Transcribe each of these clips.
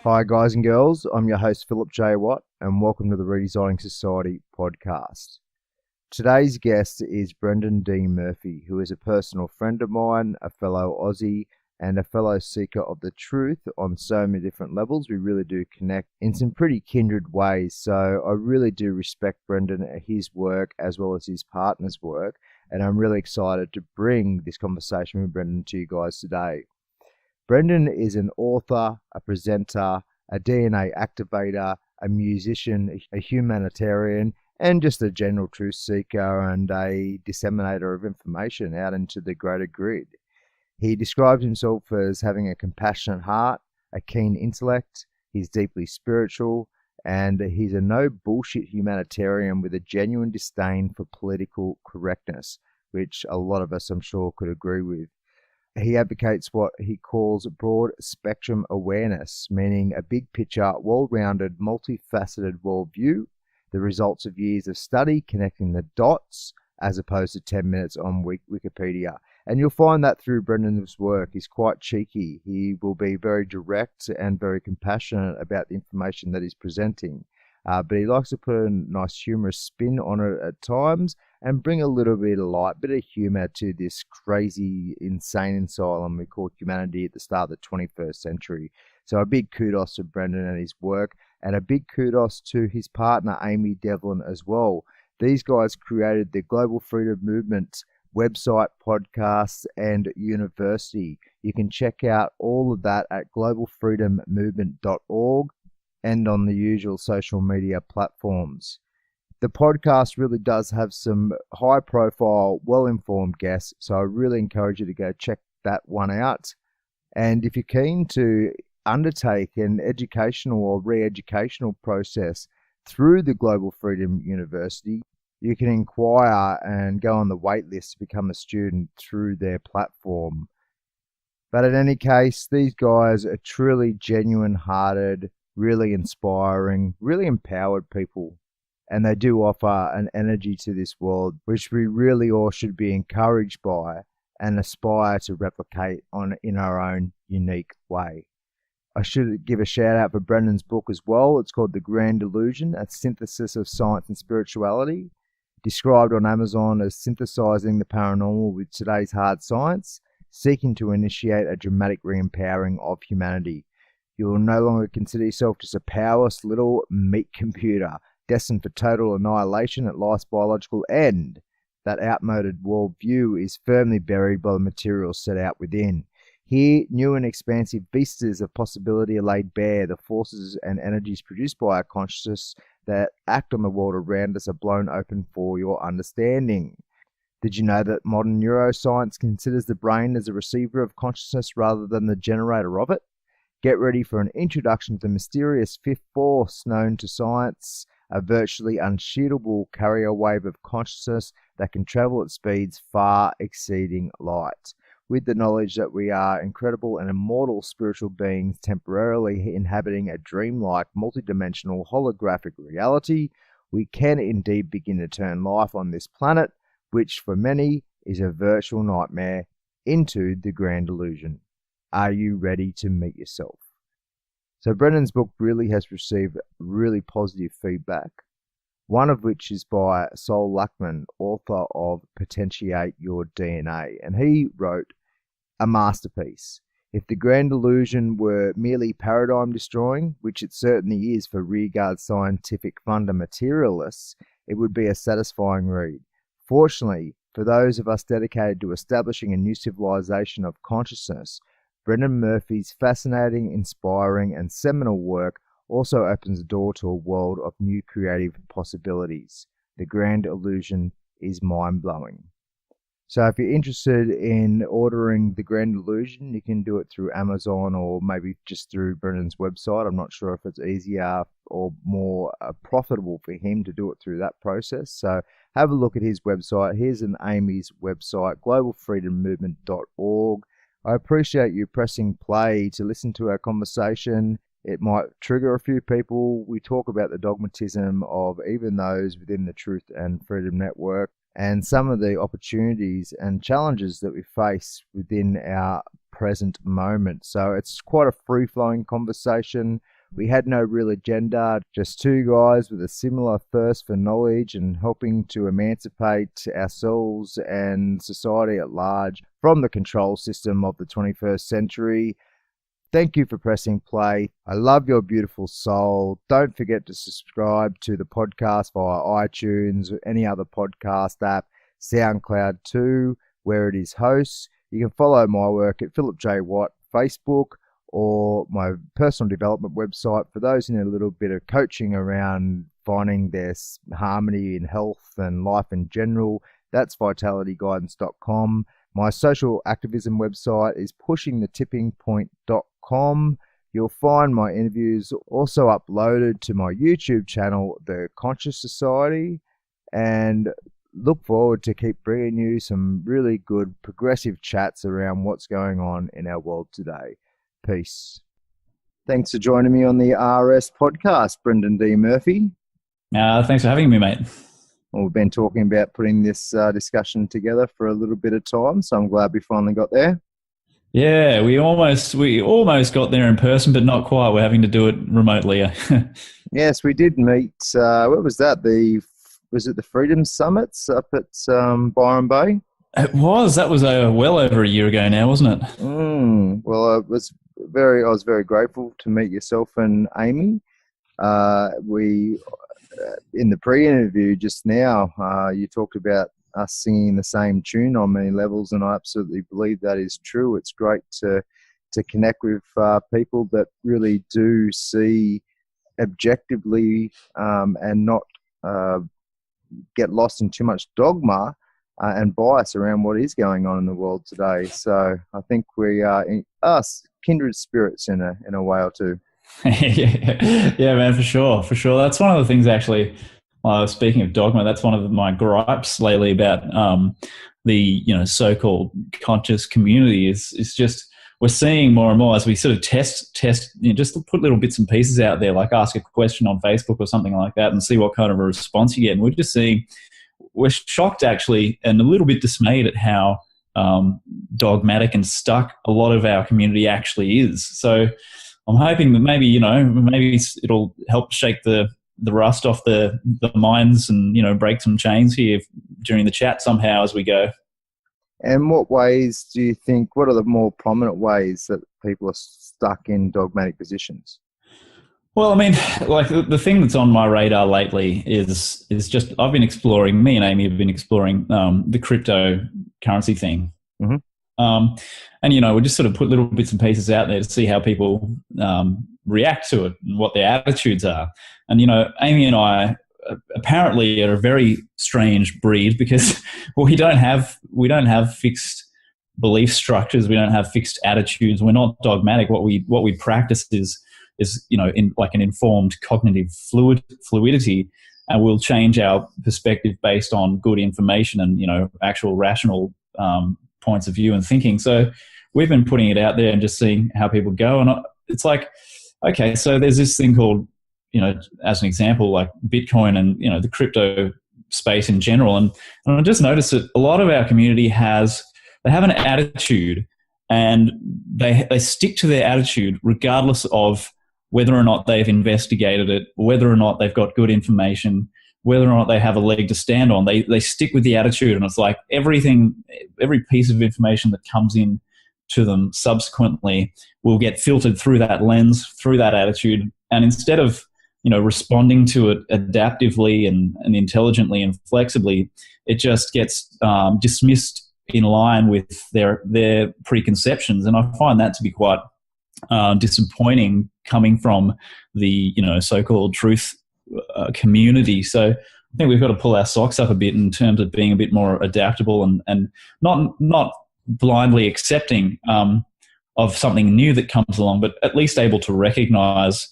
Hi guys and girls, I'm your host Phillip J and welcome to the Redesigning Society podcast. Today's guest is Brendan D. Murphy, who is a personal friend of mine, a fellow Aussie and a fellow seeker of the truth on so many different levels. We really do connect in some pretty kindred ways, so I really do respect Brendan, his work as well as his partner's work, and I'm really excited to bring this conversation with Brendan to you guys today. Brendan is an author, a presenter, a DNA activator, a musician, a humanitarian, and just a general truth seeker and a disseminator of information out into the greater grid. He describes himself as having a compassionate heart, a keen intellect, he's deeply spiritual, and he's a no bullshit humanitarian with a genuine disdain for political correctness, which a lot of us, I'm sure, could agree with. He advocates what he calls broad spectrum awareness, meaning a big picture, well-rounded, multifaceted worldview, the results of years of study connecting the dots as opposed to 10 minutes on Wikipedia. And you'll find that through Brendan's work. He's quite cheeky. He will be very direct and very compassionate about the information that he's presenting. But he likes to put a nice humorous spin on it at times and bring a little bit of light, bit of humor to this crazy, insane asylum we call humanity at the start of the 21st century. So a big kudos to Brendan and his work, and a big kudos to his partner, Amy Devlin, as well. These guys created the Global Freedom Movement website, podcasts, and university. You can check out all of that at globalfreedommovement.org and on the usual social media platforms. The podcast really does have some high-profile, well-informed guests, so I really encourage you to go check that one out. And if you're keen to undertake an educational or re-educational process through the Global Freedom University, you can inquire and go on the wait list to become a student through their platform. But in any case, these guys are truly genuine-hearted, really inspiring, really empowered people. And they do offer an energy to this world, which we really all should be encouraged by and aspire to replicate in our own unique way. I should give a shout out for Brendan's book as well. It's called The Grand Illusion, a synthesis of science and spirituality, described on Amazon as synthesizing the paranormal with today's hard science, seeking to initiate a dramatic re-empowering of humanity. You will no longer consider yourself just a powerless little meat computer, destined for total annihilation at life's biological end. That outmoded worldview is firmly buried by the materials set out within. Here, new and expansive vistas of possibility are laid bare. The forces and energies produced by our consciousness that act on the world around us are blown open for your understanding. Did you know that modern neuroscience considers the brain as a receiver of consciousness rather than the generator of it? Get ready for an introduction to the mysterious fifth force known to science, a virtually unsheatable carrier wave of consciousness that can travel at speeds far exceeding light. With the knowledge that we are incredible and immortal spiritual beings temporarily inhabiting a dreamlike, multidimensional holographic reality, we can indeed begin to turn life on this planet, which for many is a virtual nightmare, into the grand illusion. Are you ready to meet yourself? So Brendan's book really has received really positive feedback, one of which is by Sol Luckman, author of Potentiate Your DNA. And he wrote a masterpiece. If the grand illusion were merely paradigm destroying, which it certainly is for rearguard scientific fundamentalist, it would be a satisfying read. Fortunately, for those of us dedicated to establishing a new civilization of consciousness, Brendan Murphy's fascinating, inspiring, and seminal work also opens the door to a world of new creative possibilities. The grand illusion is mind-blowing. So if you're interested in ordering The Grand Illusion, you can do it through Amazon or maybe just through Brendan's website. I'm not sure if it's easier or more profitable for him to do it through that process. So have a look at his website. Here's an Amy's website, globalfreedommovement.org. I appreciate you pressing play to listen to our conversation. It might trigger a few people. We talk about the dogmatism of even those within the Truth and Freedom Network and some of the opportunities and challenges that we face within our present moment. So it's quite a free-flowing conversation. We had no real agenda, just two guys with a similar thirst for knowledge and helping to emancipate ourselves and society at large from the control system of the 21st century. Thank you for pressing play. I love your beautiful soul. Don't forget to subscribe to the podcast via iTunes or any other podcast app, SoundCloud too, where it is hosts. You can follow my work at Phillip J. Watt, Facebook, or my personal development website for those in a little bit of coaching around finding their harmony in health and life in general. That's vitalityguidance.com. My social activism website is pushingthetippingpoint.com. You'll find my interviews also uploaded to my YouTube channel, The Conscious Society, and look forward to keep bringing you some really good progressive chats around what's going on in our world today. Peace. Thanks for joining me on the RS podcast, Brendan D. Murphy. Thanks for having me, mate. Well, we've been talking about putting this discussion together for a little bit of time, so I'm glad we finally got there. Yeah, we almost got there in person, but not quite. We're having to do it remotely. Yes, we did meet. What was that? Was it the Freedom Summits up at Byron Bay? It was. That was well over a year ago now, wasn't it? Well, I was very grateful to meet yourself and Amy. We in the pre-interview just now, you talked about us singing the same tune on many levels, and I absolutely believe that is true. It's great to connect with people that really do see objectively and not get lost in too much dogma and bias around what is going on in the world today. So I think we are us kindred spirits in a way or two. Yeah, man, for sure. That's one of the things, actually. Speaking of dogma, that's one of my gripes lately about the so-called conscious community. Is just we're seeing more and more as we sort of test, just put little bits and pieces out there, like ask a question on Facebook or something like that, and see what kind of a response you get. And we're shocked, actually, and a little bit dismayed at how dogmatic and stuck a lot of our community actually is. So I'm hoping that maybe it'll help shake the rust off the minds and, break some chains here during the chat somehow as we go. And what ways do you think, what are the more prominent ways that people are stuck in dogmatic positions? Well, I mean, like the thing that's on my radar lately is just, me and Amy have been exploring the cryptocurrency thing. Mm-hmm. And, we just sort of put little bits and pieces out there to see how people react to it and what their attitudes are. And, Amy and I apparently are a very strange breed because we don't have fixed belief structures. We don't have fixed attitudes. We're not dogmatic. What we practice is in like an informed cognitive fluidity, and we'll change our perspective based on good information and, actual rational points of view and thinking. So we've been putting it out there and just seeing how people go. And it's like, okay, so there's this thing called, as an example, like Bitcoin and, the crypto space in general. And I just noticed that a lot of our community have an attitude, and they stick to their attitude regardless of whether or not they've investigated it, whether or not they've got good information, whether or not they have a leg to stand on. They stick with the attitude, and it's like every piece of information that comes in to them subsequently will get filtered through that lens, through that attitude. And instead of, responding to it adaptively and intelligently and flexibly, it just gets dismissed in line with their preconceptions. And I find that to be quite disappointing coming from the, so-called truth community. So I think we've got to pull our socks up a bit in terms of being a bit more adaptable and not blindly accepting of something new that comes along, but at least able to recognize,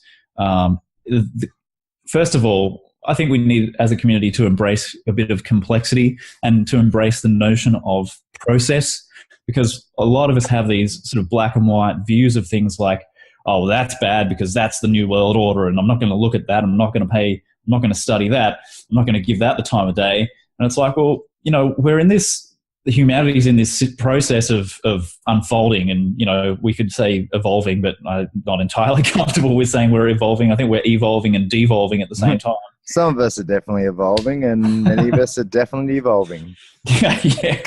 first of all, I think we need as a community to embrace a bit of complexity and to embrace the notion of process, because a lot of us have these sort of black and white views of things like, oh, well, that's bad because that's the new world order and I'm not going to look at that. I'm not going to study that. I'm not going to give that the time of day. And it's like, well, we're in this humanity's in this process of unfolding, and we could say evolving, but I'm not entirely comfortable with saying we're evolving. I think we're evolving and devolving at the same time. Some of us are definitely evolving, and many of us are definitely evolving. Yeah.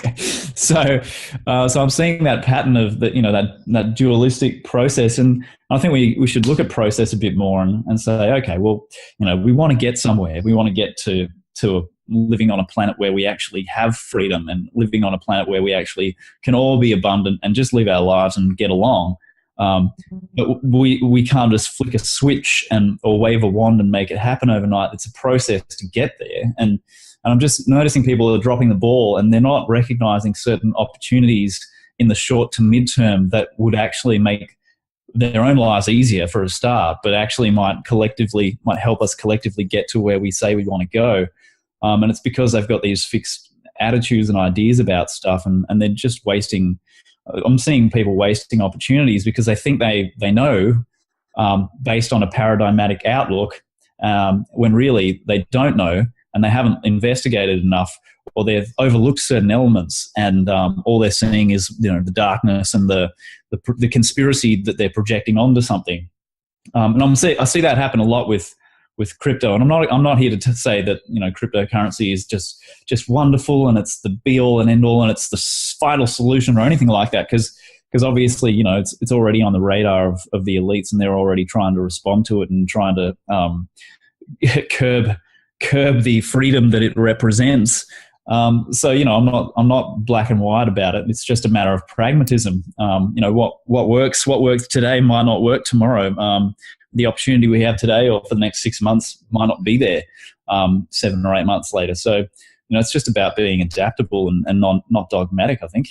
So I'm seeing that pattern of that dualistic process, and I think we should look at process a bit more and say, okay, well, we want to get somewhere. We want to get to living on a planet where we actually have freedom, and living on a planet where we actually can all be abundant and just live our lives and get along. But we can't just flick a switch or wave a wand and make it happen overnight. It's a process to get there. And I'm just noticing people are dropping the ball, and they're not recognizing certain opportunities in the short to midterm that would actually make their own lives easier for a start, but actually might help us collectively get to where we say we want to go. And it's because they've got these fixed attitudes and ideas about stuff, and they're just wasting. I'm seeing people wasting opportunities because they think they know based on a paradigmatic outlook, when really they don't know, and they haven't investigated enough, or they've overlooked certain elements, and all they're seeing is the darkness and the conspiracy that they're projecting onto something. And I see that happen a lot with crypto, and I'm not here to say that cryptocurrency is just wonderful and it's the be all and end all and it's the final solution or anything like that, because obviously it's already on the radar of the elites, and they're already trying to respond to it and trying to curb the freedom that it represents. So I'm not black and white about it. It's just a matter of pragmatism. What works today might not work tomorrow. The opportunity we have today or for the next 6 months might not be there 7 or 8 months later. So it's just about being adaptable and not dogmatic, I think.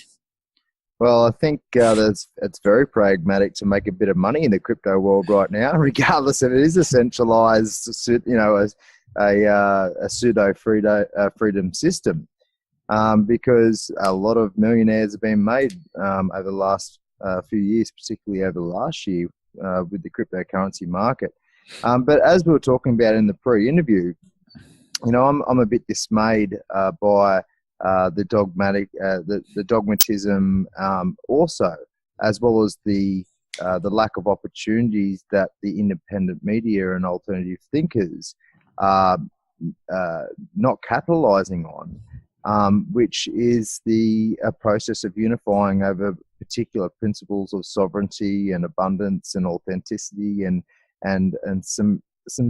Well, I think it's very pragmatic to make a bit of money in the crypto world right now, regardless if it is a centralized, a pseudo freedom system, because a lot of millionaires have been made over the last few years, particularly over the last year with the cryptocurrency market. But as we were talking about in the pre-interview, I'm a bit dismayed by the dogmatism, also, as well as the lack of opportunities that the independent media and alternative thinkers are not capitalizing on, which is the process of unifying over particular principles of sovereignty and abundance and authenticity and some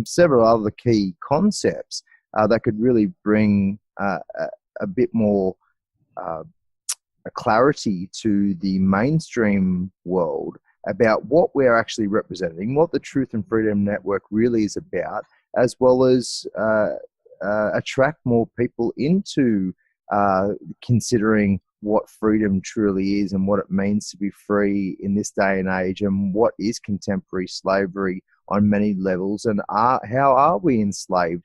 several other key concepts that could really bring a bit more a clarity to the mainstream world about what we're actually representing, what the Truth and Freedom Network really is about, as well as attract more people into considering what freedom truly is and what it means to be free in this day and age, and what is contemporary slavery on many levels, and how are we enslaved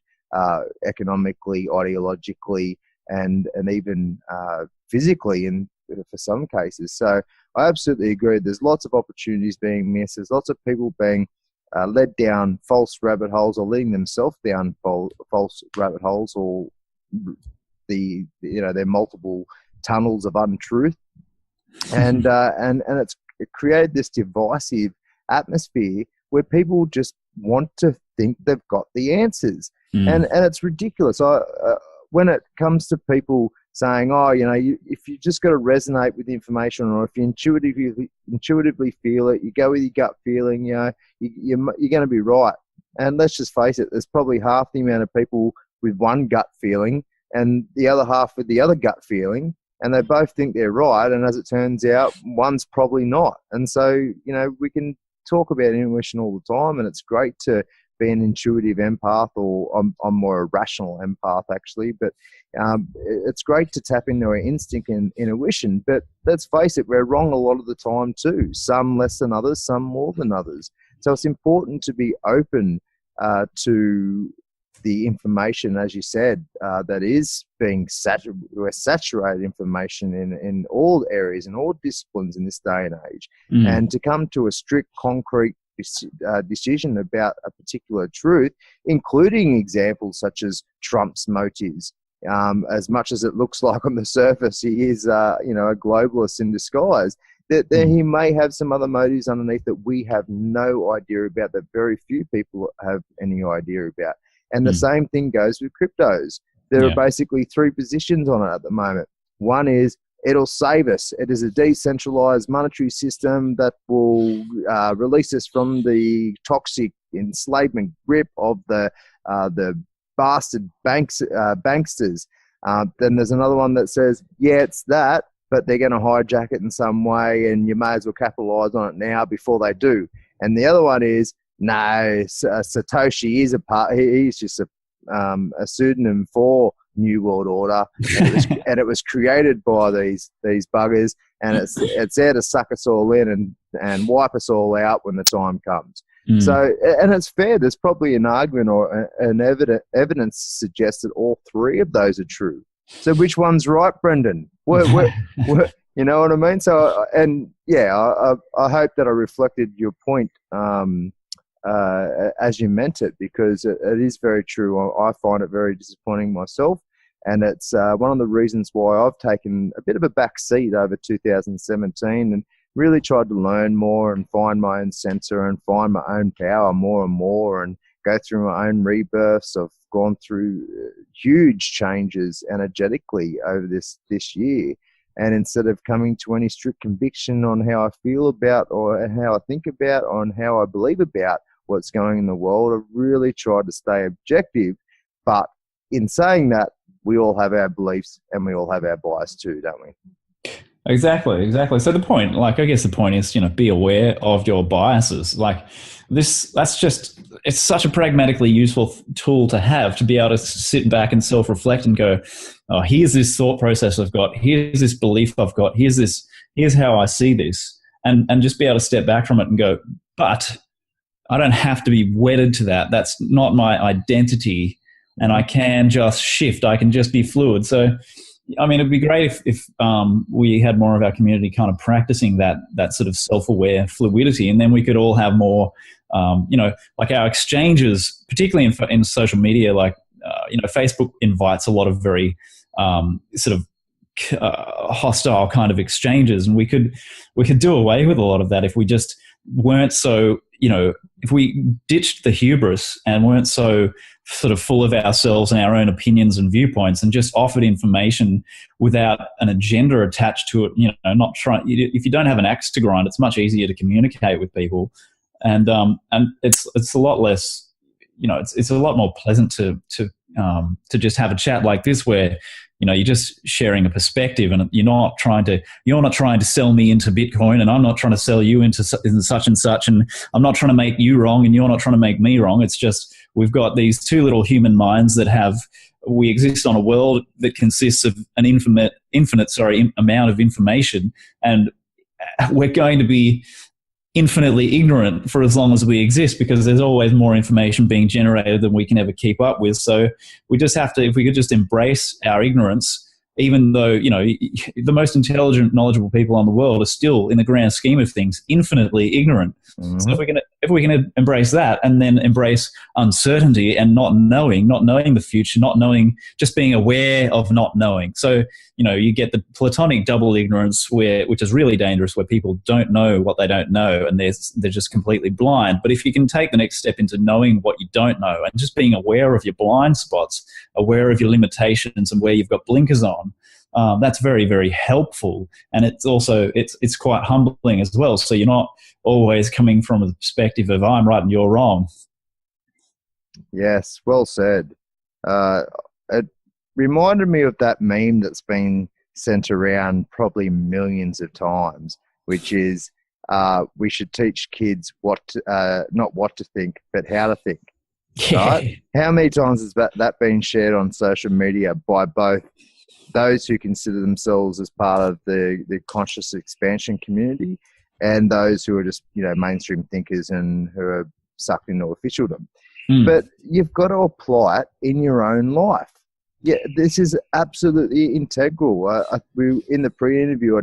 economically, ideologically, and even physically for some cases. So I absolutely agree. There's lots of opportunities being missed. There's lots of people being led down false rabbit holes, or leading themselves down false rabbit holes, or their multiple tunnels of untruth, and it's created this divisive atmosphere where people just want to think they've got the answers, and it's ridiculous. When it comes to people saying, if you just got to resonate with the information, or if you intuitively feel it, you go with your gut feeling, you're going to be right. And let's just face it, there's probably half the amount of people with one gut feeling and the other half with the other gut feeling, and they both think they're right, and as it turns out, one's probably not. And so, we can talk about intuition all the time, and it's great to be an intuitive empath, or I'm more a rational empath actually, but it's great to tap into our instinct and intuition. But let's face it, we're wrong a lot of the time too, some less than others, some more than others. So it's important to be open to the information, as you said, that is being saturated information in all areas, in all disciplines in this day and age, and to come to a strict, concrete decision about a particular truth, including examples such as Trump's motives, as much as it looks like on the surface he is, a globalist in disguise, that he may have some other motives underneath that we have no idea about, that very few people have any idea about. And the same thing goes with cryptos. There are basically three positions on it at the moment. One is it'll save us. It is a decentralized monetary system that will release us from the toxic enslavement grip of the bastard banksters. Then there's another one that says, yeah, it's that, but they're going to hijack it in some way, and you may as well capitalize on it now before they do. And the other one is, no, Satoshi is a part. He's just a pseudonym for New World Order, and it was created by these buggers, and it's there to suck us all in and wipe us all out when the time comes. So, and it's fair. There's probably an argument or an evidence to suggest that all three of those are true. So, which one's right, Brendan? You know what I mean? So, and yeah, I hope that I reflected your point as you meant it, because it is very true. I find it very disappointing myself, and it's one of the reasons why I've taken a bit of a back seat over 2017 and really tried to learn more and find my own center and find my own power more and more, and go through my own rebirths. I've gone through huge changes energetically over this year. And instead of coming to any strict conviction on how I feel about or how I think about or on how I believe about what's going in the world, I've really tried to stay objective. But in saying that, we all have our beliefs and we all have our bias too, don't we? Exactly. So the point, I guess the point is, be aware of your biases. It's such a pragmatically useful tool to have, to be able to sit back and self-reflect and go, oh, here's this thought process I've got, here's this belief I've got, here's how I see this, and just be able to step back from it and go, but I don't have to be wedded to that. That's not my identity, and I can just shift. I can just be fluid. So, I mean, it'd be great if we had more of our community kind of practicing that sort of self-aware fluidity, and then we could all have more, like our exchanges, particularly in social media, Facebook invites a lot of very sort of hostile kind of exchanges, and we could do away with a lot of that if we just weren't so, if we ditched the hubris and weren't so sort of full of ourselves and our own opinions and viewpoints, and just offered information without an agenda attached to it. Not trying. If you don't have an axe to grind, it's much easier to communicate with people, and it's a lot less. It's a lot more pleasant to just have a chat like this, where you're just sharing a perspective, and you're not trying to sell me into Bitcoin, and I'm not trying to sell you into such and such, and I'm not trying to make you wrong, and you're not trying to make me wrong. It's just we've got these two little human minds we exist on a world that consists of an infinite amount of information, and we're going to be infinitely ignorant for as long as we exist, because there's always more information being generated than we can ever keep up with. So we just have to, if we could just embrace our ignorance, even though, the most intelligent, knowledgeable people on the world are still, in the grand scheme of things, infinitely ignorant. Mm-hmm. So if we can embrace that, and then embrace uncertainty and not knowing the future, not knowing, just being aware of not knowing. So, you get the platonic double ignorance, which is really dangerous, where people don't know what they don't know, and they're just completely blind. But if you can take the next step into knowing what you don't know, and just being aware of your blind spots, aware of your limitations and where you've got blinkers on, that's very, very helpful. And it's also, it's quite humbling as well. So you're not always coming from a perspective of I'm right and you're wrong. Yes, well said. It reminded me of that meme that's been sent around probably millions of times, which is we should teach kids not what to think, but how to think. Yeah. Right? How many times has that been shared on social media by both those who consider themselves as part of the conscious expansion community, and those who are just, mainstream thinkers and who are sucked into officialdom. But you've got to apply it in your own life. Yeah, this is absolutely integral. In the pre-interview,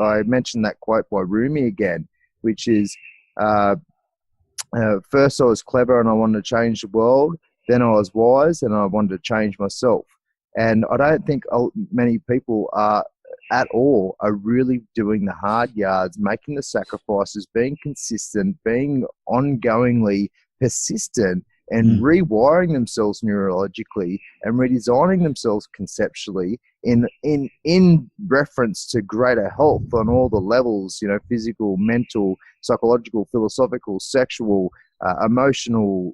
I mentioned that quote by Rumi again, which is, first I was clever and I wanted to change the world. Then I was wise and I wanted to change myself. And I don't think many people are really doing the hard yards, making the sacrifices, being consistent, being ongoingly persistent, and rewiring themselves neurologically and redesigning themselves conceptually in reference to greater health on all the levels, physical, mental, psychological, philosophical, sexual, emotional,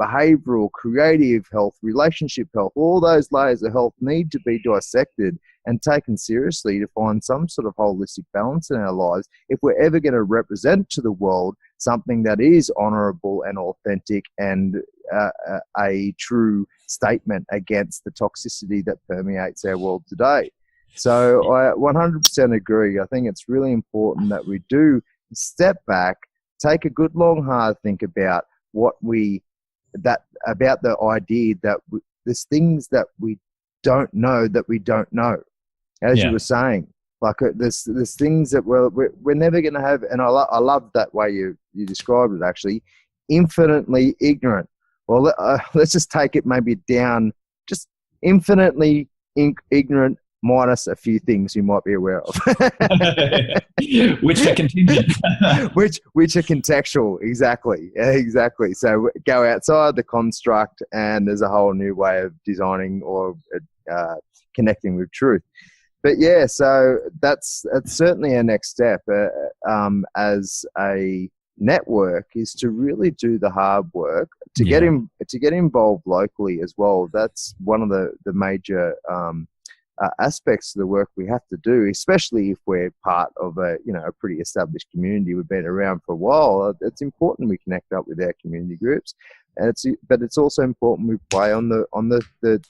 behavioral, creative health, relationship health. All those layers of health need to be dissected and taken seriously to find some sort of holistic balance in our lives if we're ever going to represent to the world something that is honourable and authentic and a true statement against the toxicity that permeates our world today. So I 100% agree. I think it's really important that we do step back, take a good long hard think about about the idea that there's things that we don't know that we don't know. As you were saying, like there's things that we're never going to have, and I love that way you described it, actually, infinitely ignorant. Well, let's just take it maybe down, just infinitely ignorant minus a few things you might be aware of. Which are contingent. which are contextual, exactly. So go outside the construct and there's a whole new way of designing or connecting with truth. But yeah, so that's certainly a next step as a network, is to really do the hard work to get involved locally as well. That's one of the major aspects of the work we have to do, especially if we're part of a pretty established community. We've been around for a while. It's important we connect up with our community groups, but it's also important we play on the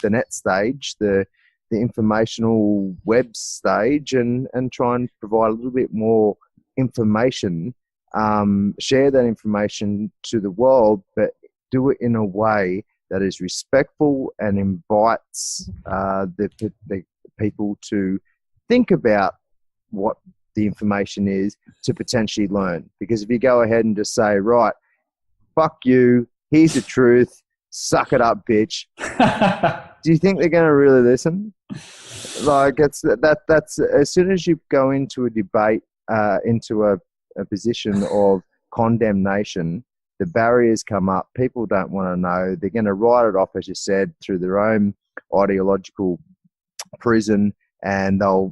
net stage, the informational web stage, and try and provide a little bit more information, share that information to the world, but do it in a way that is respectful and invites the people to think about what the information is to potentially learn. Because if you go ahead and just say, right, fuck you, here's the truth, suck it up, bitch. Do you think they're going to really listen? Like that's as soon as you go into a debate, into a position of condemnation, the barriers come up. People don't want to know. They're going to write it off, as you said, through their own ideological prison, and they'll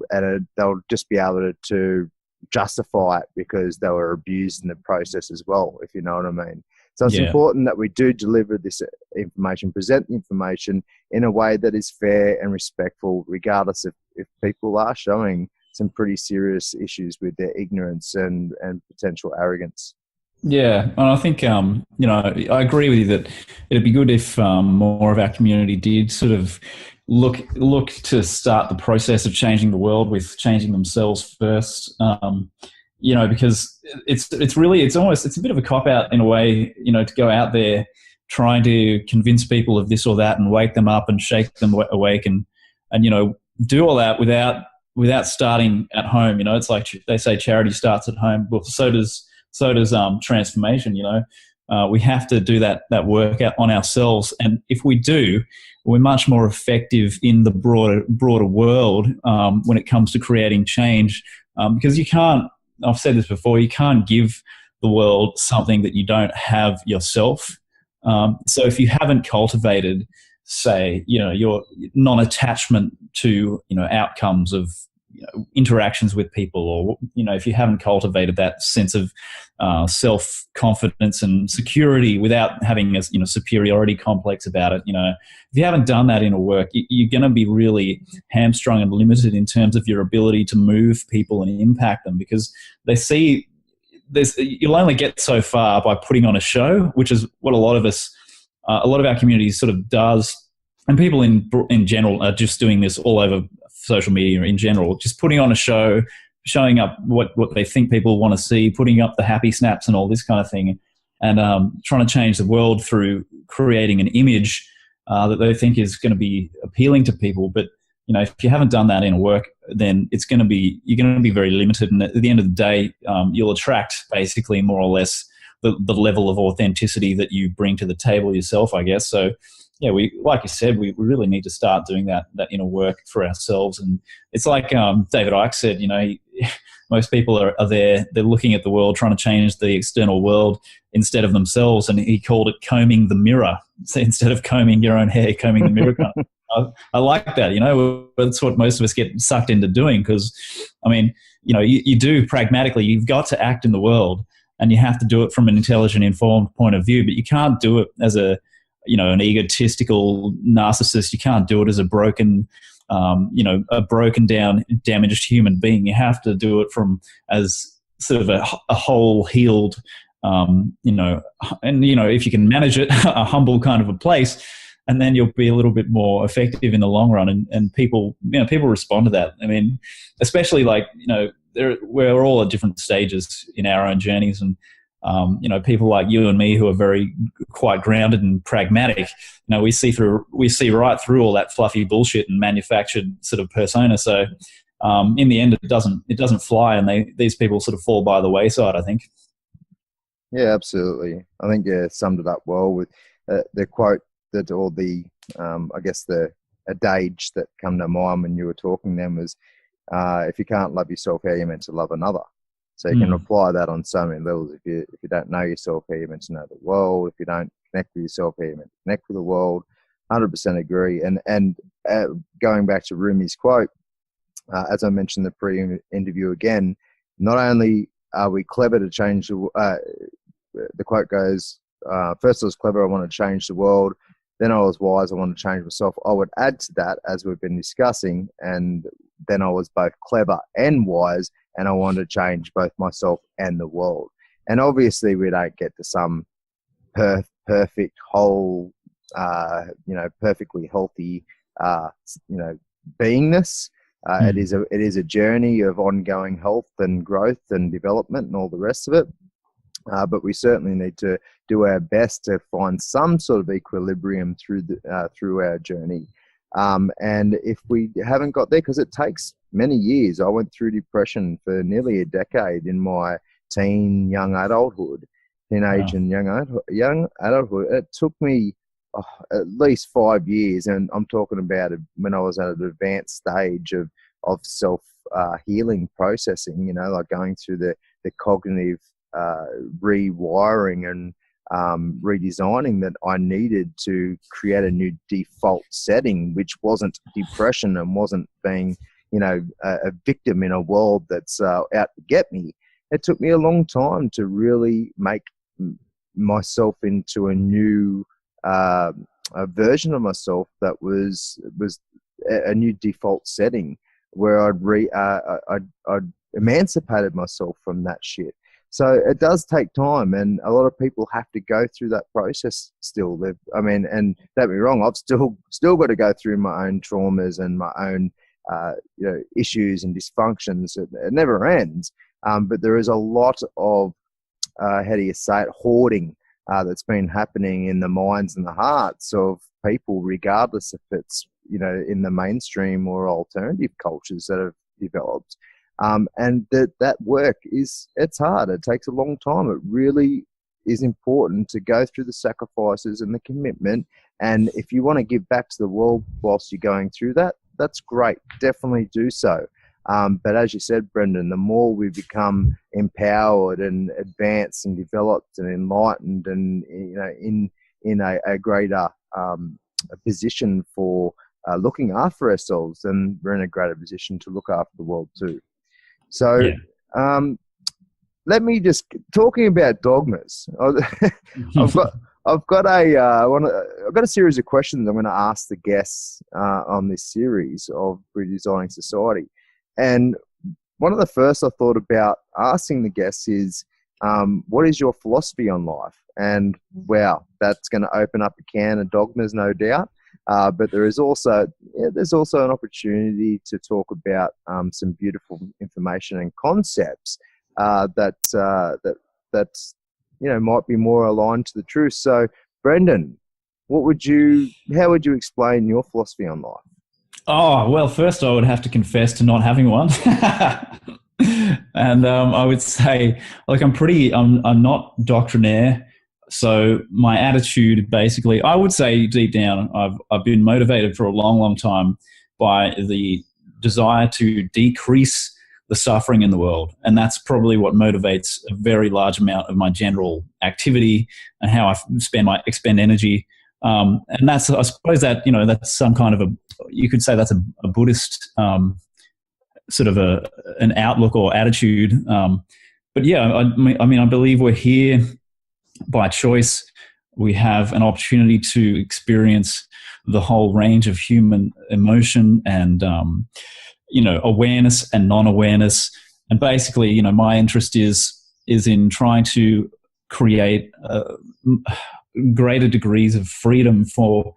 just be able to justify it because they were abused in the process as well, if you know what I mean. So it's important that we do deliver this information, present the information in a way that is fair and respectful, regardless of if people are showing some pretty serious issues with their ignorance and potential arrogance. Yeah, and I think, I agree with you that it'd be good if more of our community did sort of look to start the process of changing the world with changing themselves first. Because it's a bit of a cop-out in a way, to go out there trying to convince people of this or that and wake them up and shake them awake and do all that without starting at home. It's like they say charity starts at home. Well, so does transformation. We have to do that work out on ourselves, and if we do, we're much more effective in the broader world when it comes to creating change. Because you can't. I've said this before. You can't give the world something that you don't have yourself. So if you haven't cultivated, say, your non-attachment to outcomes of interactions with people, or if you haven't cultivated that sense of self-confidence and security without having a superiority complex about it, if you haven't done that inner work, you're going to be really hamstrung and limited in terms of your ability to move people and impact them, because they see you'll only get so far by putting on a show, which is what a lot of our community sort of does. And people in general are just doing this all over social media in general, just putting on a show, showing up what they think people want to see, putting up the happy snaps and all this kind of thing, and trying to change the world through creating an image that they think is going to be appealing to people. But if you haven't done that inner work, then you're going to be very limited, and at the end of the day, you'll attract basically more or less the level of authenticity that you bring to the table yourself, I guess. So yeah, we, like you said, we really need to start doing that inner work for ourselves. And it's like David Icke said, most people are there, they're looking at the world, trying to change the external world instead of themselves. And he called it combing the mirror. So instead of combing your own hair, combing the mirror. I like that, that's what most of us get sucked into doing, because, I mean, you do pragmatically, you've got to act in the world, and you have to do it from an intelligent, informed point of view, but you can't do it as an egotistical narcissist. You can't do it as a broken down, damaged human being. You have to do it as sort of a whole, healed, and if you can manage it, a humble kind of a place, and then you'll be a little bit more effective in the long run. And people respond to that. I mean, especially we're all at different stages in our own journeys, and people like you and me who are very quite grounded and pragmatic, we see right through all that fluffy bullshit and manufactured sort of persona. So in the end, it doesn't fly, and these people sort of fall by the wayside, I think. Yeah, absolutely. I think you summed it up well with the quote that, or the I guess the adage that come to mind when you were talking then was, if you can't love yourself, how are you meant to love another? So you can apply that on so many levels. If you don't know yourself, how are you meant to know the world? If you don't connect with yourself, how are you meant to connect with the world? 100% agree. And going back to Rumi's quote, as I mentioned in the pre-interview again, not only are we clever to change the quote goes, first I was clever, I want to change the world. Then I was wise, I want to change myself. I would add to that, as we've been discussing, and then I was both clever and wise, and I wanted to change both myself and the world. And obviously we don't get to some perfect, whole, perfectly healthy, beingness. It is a journey of ongoing health and growth and development and all the rest of it. But we certainly need to do our best to find some sort of equilibrium through our journey. And if we haven't got there, because it takes many years. I went through depression for nearly a decade in my teenage and young adulthood. It took me at least 5 years, and I'm talking about when I was at an advanced stage of self healing processing. Like going through the cognitive rewiring and redesigning that I needed to create a new default setting, which wasn't depression and wasn't being, a victim in a world that's out to get me. It took me a long time to really make myself into a new a version of myself that was a new default setting where I'd emancipated myself from that shit. So it does take time, and a lot of people have to go through that process still. And don't get me wrong, I've still got to go through my own traumas and my own issues and dysfunctions. It never ends. But there is a lot of hoarding that's been happening in the minds and the hearts of people, regardless if it's in the mainstream or alternative cultures that have developed. And that work it's hard. It takes a long time. It really is important to go through the sacrifices and the commitment. And if you want to give back to the world whilst you're going through that, that's great. Definitely do so. But as you said, Brendan, the more we become empowered and advanced and developed and enlightened and in a greater position for looking after ourselves, then we're in a greater position to look after the world too. So, let me just talking about dogmas. I've got a series of questions I'm going to ask the guests on this series of Redesigning Society, and one of the first I thought about asking the guests is, what is your philosophy on life? And wow, that's going to open up a can of dogmas, no doubt. But there's also an opportunity to talk about some beautiful information and concepts that might be more aligned to the truth. So, Brendan, how would you explain your philosophy on life? Oh, well, first I would have to confess to not having one. And I would say, like, I'm not doctrinaire. So my attitude, basically, I would say deep down, I've been motivated for a long, long time by the desire to decrease the suffering in the world, and that's probably what motivates a very large amount of my general activity and how I expend energy. And that's, I suppose, that that's some kind of you could say that's a Buddhist sort of an outlook or attitude. But yeah, I mean, I believe we're here by choice. We have an opportunity to experience the whole range of human emotion and awareness and non-awareness. And basically, my interest is in trying to create greater degrees of freedom for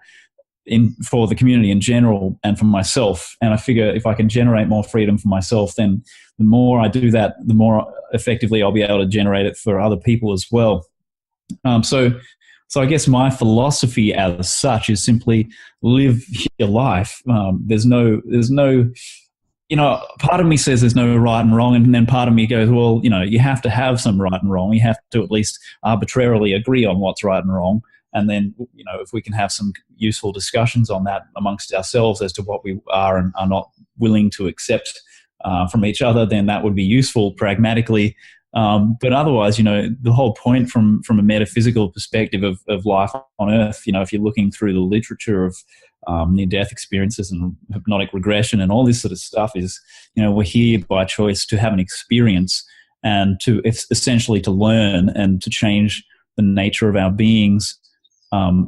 the community in general and for myself. And I figure if I can generate more freedom for myself, then the more I do that, the more effectively I'll be able to generate it for other people as well. So I guess my philosophy as such is simply live your life. There's no, part of me says there's no right and wrong, and then part of me goes, well, you have to have some right and wrong. You have to at least arbitrarily agree on what's right and wrong. And then, if we can have some useful discussions on that amongst ourselves as to what we are and are not willing to accept from each other, then that would be useful pragmatically. But otherwise, the whole point from a metaphysical perspective of life on Earth, if you're looking through the literature of near-death experiences and hypnotic regression and all this sort of stuff, is, we're here by choice to have an experience and to essentially to learn and to change the nature of our beings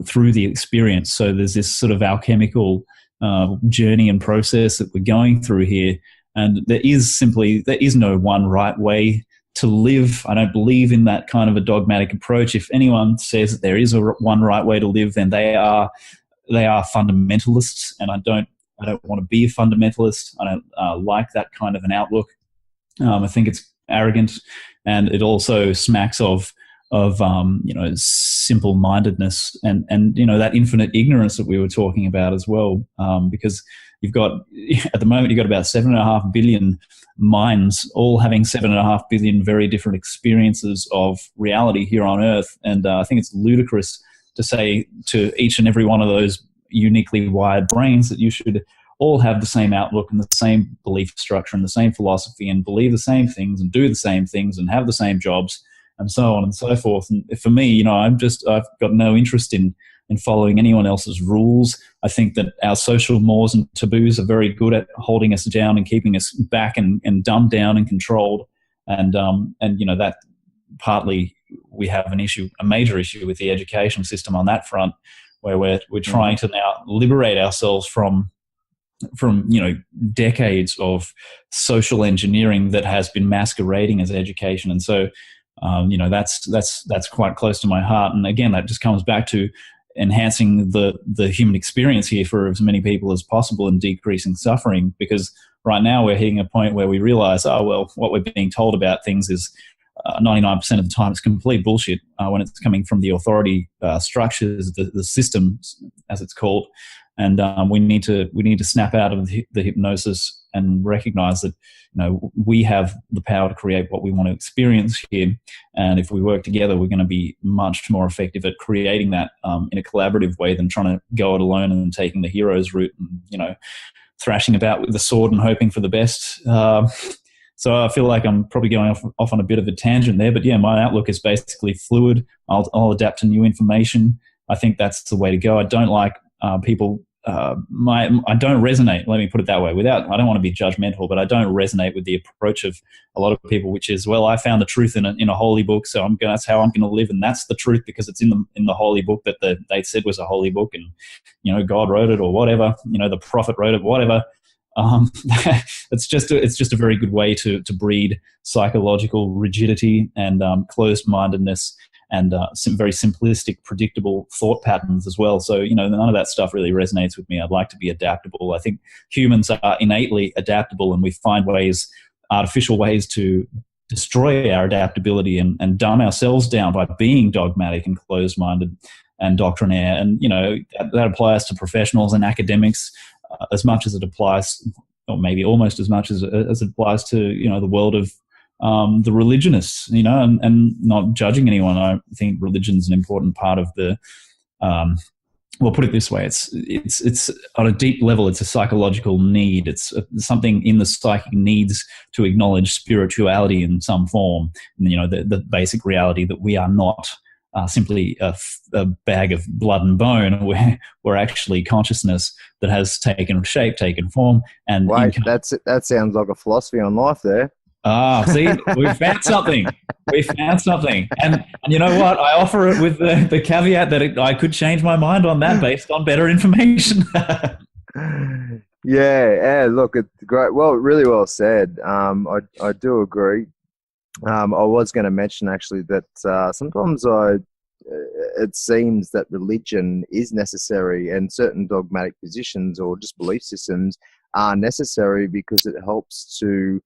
through the experience. So there's this sort of alchemical journey and process that we're going through here, and there is no one right way to live. I don't believe in that kind of a dogmatic approach. If anyone says that there is one right way to live, then they are fundamentalists, and I don't want to be a fundamentalist. I don't like that kind of an outlook. I think it's arrogant, and it also smacks of simple-mindedness and that infinite ignorance that we were talking about as well. Because at the moment you've got about 7.5 billion minds, all having 7.5 billion very different experiences of reality here on Earth, and I think it's ludicrous to say to each and every one of those uniquely wired brains that you should all have the same outlook and the same belief structure and the same philosophy and believe the same things and do the same things and have the same jobs and so on and so forth. And for me, I've got no interest in following anyone else's rules. I think that our social mores and taboos are very good at holding us down and keeping us back and dumbed down and controlled. And that partly we have a major issue with the education system on that front, where we're trying to now liberate ourselves from decades of social engineering that has been masquerading as education. And so that's quite close to my heart. And again, that just comes back to enhancing the human experience here for as many people as possible and decreasing suffering, because right now we're hitting a point where we realize, what we're being told about things is 99% of the time it's complete bullshit when it's coming from the authority structures, the system, as it's called. And we need to snap out of the hypnosis and recognize that we have the power to create what we want to experience here. And if we work together, we're going to be much more effective at creating that in a collaborative way than trying to go it alone and taking the hero's route and thrashing about with the sword and hoping for the best. So I feel like I'm probably going off on a bit of a tangent there, but yeah, my outlook is basically fluid. I'll adapt to new information. I think that's the way to go. I don't like people. I don't resonate. Let me put it that way. I don't want to be judgmental, but I don't resonate with the approach of a lot of people, which is, well, I found the truth in a holy book, so that's how I'm going to live, and that's the truth because it's in the holy book that they said was a holy book, and God wrote it or whatever. The prophet wrote it, whatever. It's just a very good way to breed psychological rigidity and closed-mindedness and some very simplistic, predictable thought patterns as well. So, none of that stuff really resonates with me. I'd like to be adaptable. I think humans are innately adaptable, and we find artificial ways to destroy our adaptability and dumb ourselves down by being dogmatic and closed-minded and doctrinaire. And, that applies to professionals and academics as much as it applies, or maybe almost as much as it applies to, the world of the religionists, and not judging anyone. I think religion's an important part of the. Well, put it this way: it's on a deep level. It's a psychological need. It's something in the psychic needs to acknowledge spirituality in some form. And, the basic reality that we are not simply a bag of blood and bone. We're actually consciousness that has taken shape, taken form, and that sounds like a philosophy on life there. See, we found something. And you know what? I offer it with the caveat that I could change my mind on that based on better information. Yeah, look, it's great. Well, really well said. I do agree. I was going to mention actually that sometimes it seems that religion is necessary, and certain dogmatic positions or just belief systems are necessary because it helps to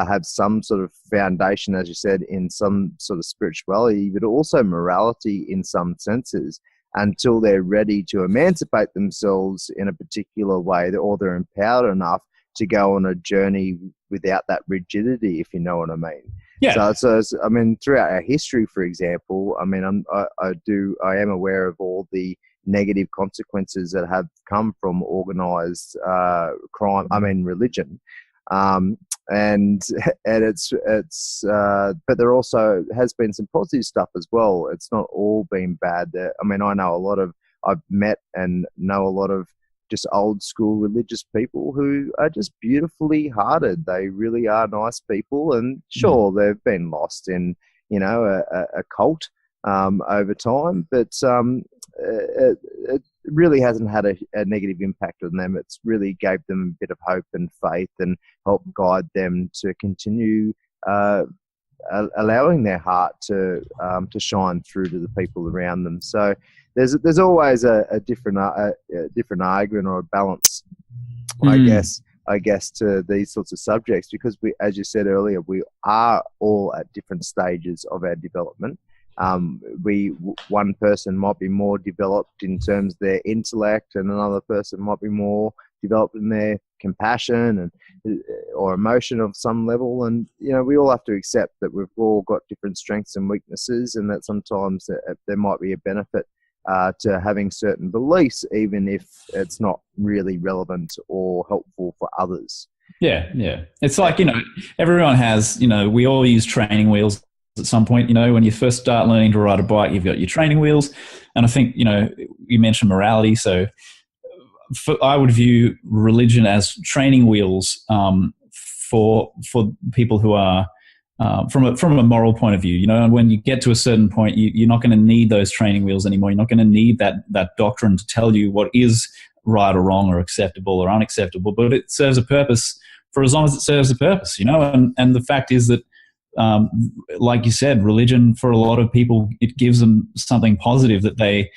have some sort of foundation, as you said, in some sort of spirituality, but also morality in some senses, until they're ready to emancipate themselves in a particular way, or they're empowered enough to go on a journey without that rigidity, if you know what I mean. Yeah. So I mean, throughout our history, for example, I mean, I am aware of all the negative consequences that have come from organized crime. I mean, religion. And it's but there also has been some positive stuff as well. It's not all been bad. I mean, I've met and know a lot of just old school religious people who are just beautifully hearted. They really are nice people, and sure, they've been lost in a cult over time, but it really hasn't had a negative impact on them. It's really gave them a bit of hope and faith, and helped guide them to continue allowing their heart to shine through to the people around them. So there's always a different argument or a balance, I guess, to these sorts of subjects, because we, as you said earlier, we are all at different stages of our development. One person might be more developed in terms of their intellect, and another person might be more developed in their compassion or emotion of some level. And we all have to accept that we've all got different strengths and weaknesses, and that sometimes there might be a benefit to having certain beliefs, even if it's not really relevant or helpful for others. Yeah. It's like, everyone has, we all use training wheels at some point. When you first start learning to ride a bike, you've got your training wheels. And I think, you mentioned morality. So I would view religion as training wheels for people who are from a moral point of view, and when you get to a certain point, you're not going to need those training wheels anymore. You're not going to need that doctrine to tell you what is right or wrong or acceptable or unacceptable, but it serves a purpose for as long as it serves a purpose, and the fact is that, like you said, religion for a lot of people, it gives them something positive that they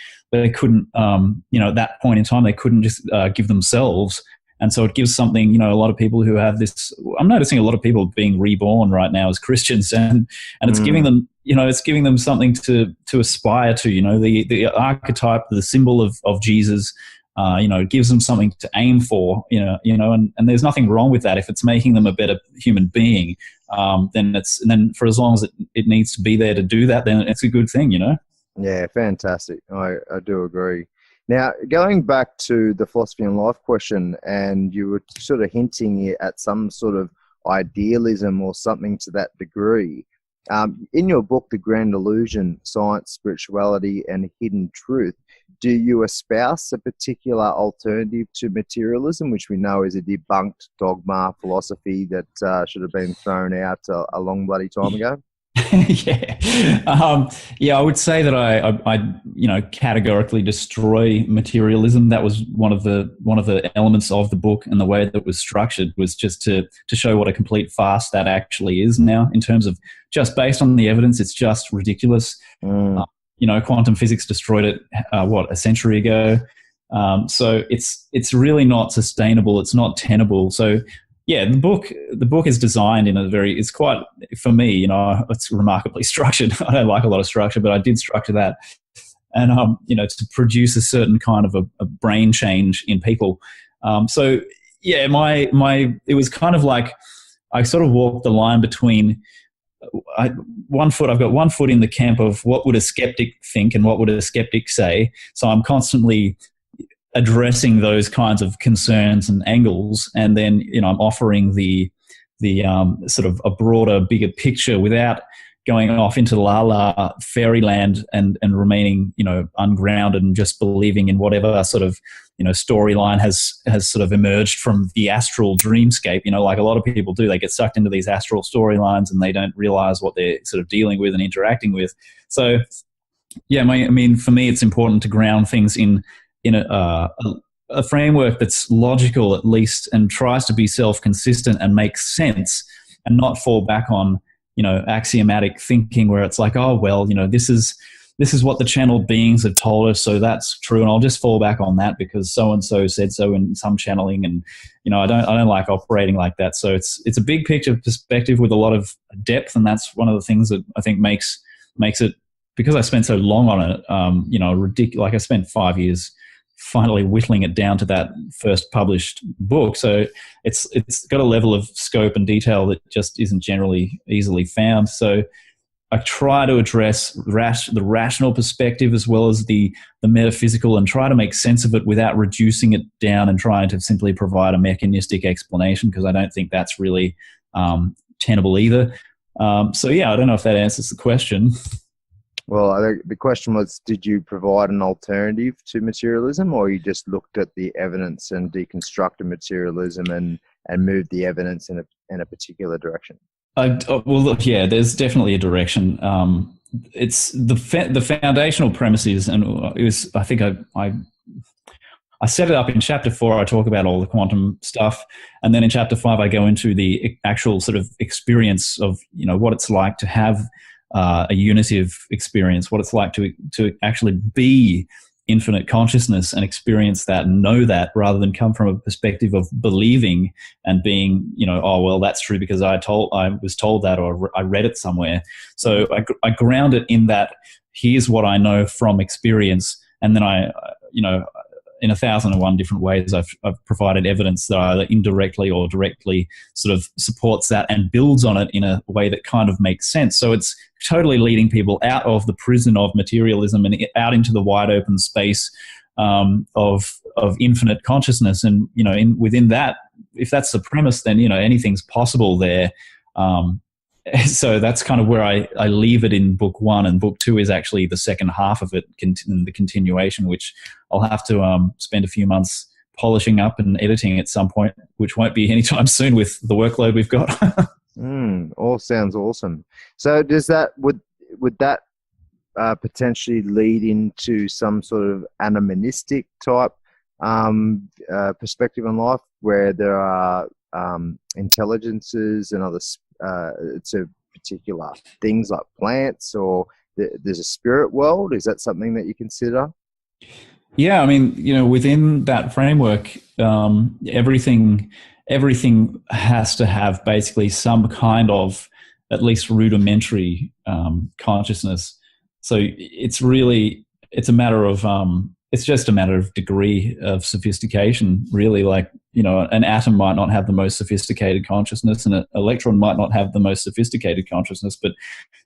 couldn't, at that point in time, they couldn't just give themselves. And so it gives something, a lot of people who have this, I'm noticing a lot of people being reborn right now as Christians, and it's giving them, it's giving them something to aspire to, the archetype, the symbol of Jesus, it gives them something to aim for, and there's nothing wrong with that. If it's making them a better human being, then for as long as it needs to be there to do that, then it's a good thing, Yeah, fantastic. I do agree. Now, going back to the philosophy and life question, and you were sort of hinting at some sort of idealism or something to that degree. In your book, The Grand Illusion, Science, Spirituality, and Hidden Truth, do you espouse a particular alternative to materialism, which we know is a debunked dogma philosophy that should have been thrown out a long bloody time ago? I would say that I categorically destroy materialism. That was one of the elements of the book, and the way that it was structured was just to show what a complete farce that actually is now, in terms of just based on the evidence. It's just ridiculous. Quantum physics destroyed it a century ago. So it's really not sustainable. It's not tenable. So yeah, the book is designed in it's quite, for me, it's remarkably structured. I don't like a lot of structure, but I did structure that. And, to produce a certain kind of a brain change in people. So yeah, it was kind of like, I sort of walked the line between I, I've got one foot in the camp of what would a skeptic think and what would a skeptic say. So I'm constantly addressing those kinds of concerns and angles, and then I'm offering the sort of a broader, bigger picture without going off into la la fairyland and remaining ungrounded and just believing in whatever sort of storyline has sort of emerged from the astral dreamscape. Like a lot of people do, they get sucked into these astral storylines and they don't realize what they're sort of dealing with and interacting with. So yeah, I mean, for me, it's important to ground things in a framework that's logical at least, and tries to be self-consistent and make sense, and not fall back on axiomatic thinking where it's like, oh well, this is what the channeled beings have told us, so that's true, and I'll just fall back on that because so and so said so in some channeling. And I don't like operating like that. So it's a big picture perspective with a lot of depth, and that's one of the things that I think makes it, because I spent so long on it, ridiculous. Like I spent 5 years finally whittling it down to that first published book. So it's got a level of scope and detail that just isn't generally easily found. So I try to address the rational perspective as well as the metaphysical, and try to make sense of it without reducing it down and trying to simply provide a mechanistic explanation, because I don't think that's really tenable either. So yeah, I don't know if that answers the question. Well, I think the question was, did you provide an alternative to materialism, or you just looked at the evidence and deconstructed materialism and moved the evidence in a particular direction? Well, look, yeah, there's definitely a direction. It's the foundational premises, and it was, I think I set it up in chapter 4. I talk about all the quantum stuff, and then in chapter 5 I go into the actual sort of experience of what it's like to have a unitive experience, what it's like to actually be infinite consciousness and experience that and know that, rather than come from a perspective of believing and being, oh well, that's true because I was told that, or I read it somewhere. So I ground it in that here's what I know from experience, and then I in 1,001 different ways, I've provided evidence that either indirectly or directly sort of supports that and builds on it in a way that kind of makes sense. So it's totally leading people out of the prison of materialism and out into the wide open space of infinite consciousness. And within that, if that's the premise, then anything's possible there. So that's kind of where I leave it in book 1, and book 2 is actually the second half of it, the continuation, which I'll have to spend a few months polishing up and editing at some point, which won't be anytime soon with the workload we've got. All sounds awesome. So does that would that potentially lead into some sort of animistic type perspective on life, where there are intelligences and other to particular things like plants, or there's a spirit world? Is that something that you consider? Yeah, I mean, within that framework, everything has to have basically some kind of at least rudimentary consciousness. So it's a matter of it's just a matter of degree of sophistication, really. Like, an atom might not have the most sophisticated consciousness, and an electron might not have the most sophisticated consciousness, but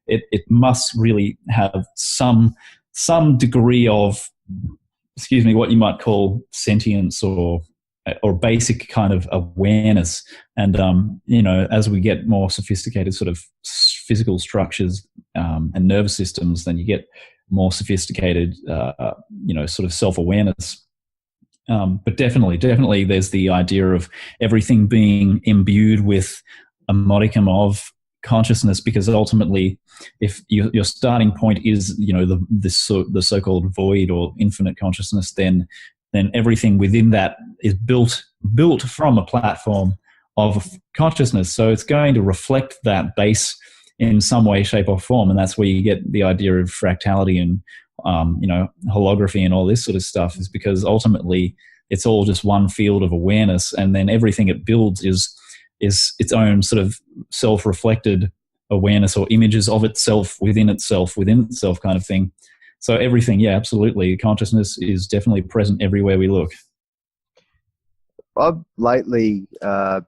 it must really have some degree of, what you might call sentience or basic kind of awareness. And, as we get more sophisticated sort of physical structures and nervous systems, then you get more sophisticated, sort of self-awareness. But definitely there's the idea of everything being imbued with a modicum of consciousness, because ultimately, if your starting point is, the so-called void or infinite consciousness, then everything within that is built from a platform of consciousness. So it's going to reflect that base in some way, shape, or form, and that's where you get the idea of fractality and holography and all this sort of stuff, is because ultimately it's all just one field of awareness, and then everything it builds is its own sort of self-reflected awareness or images of itself within itself kind of thing. So everything, yeah, absolutely. Consciousness is definitely present everywhere we look. I've lately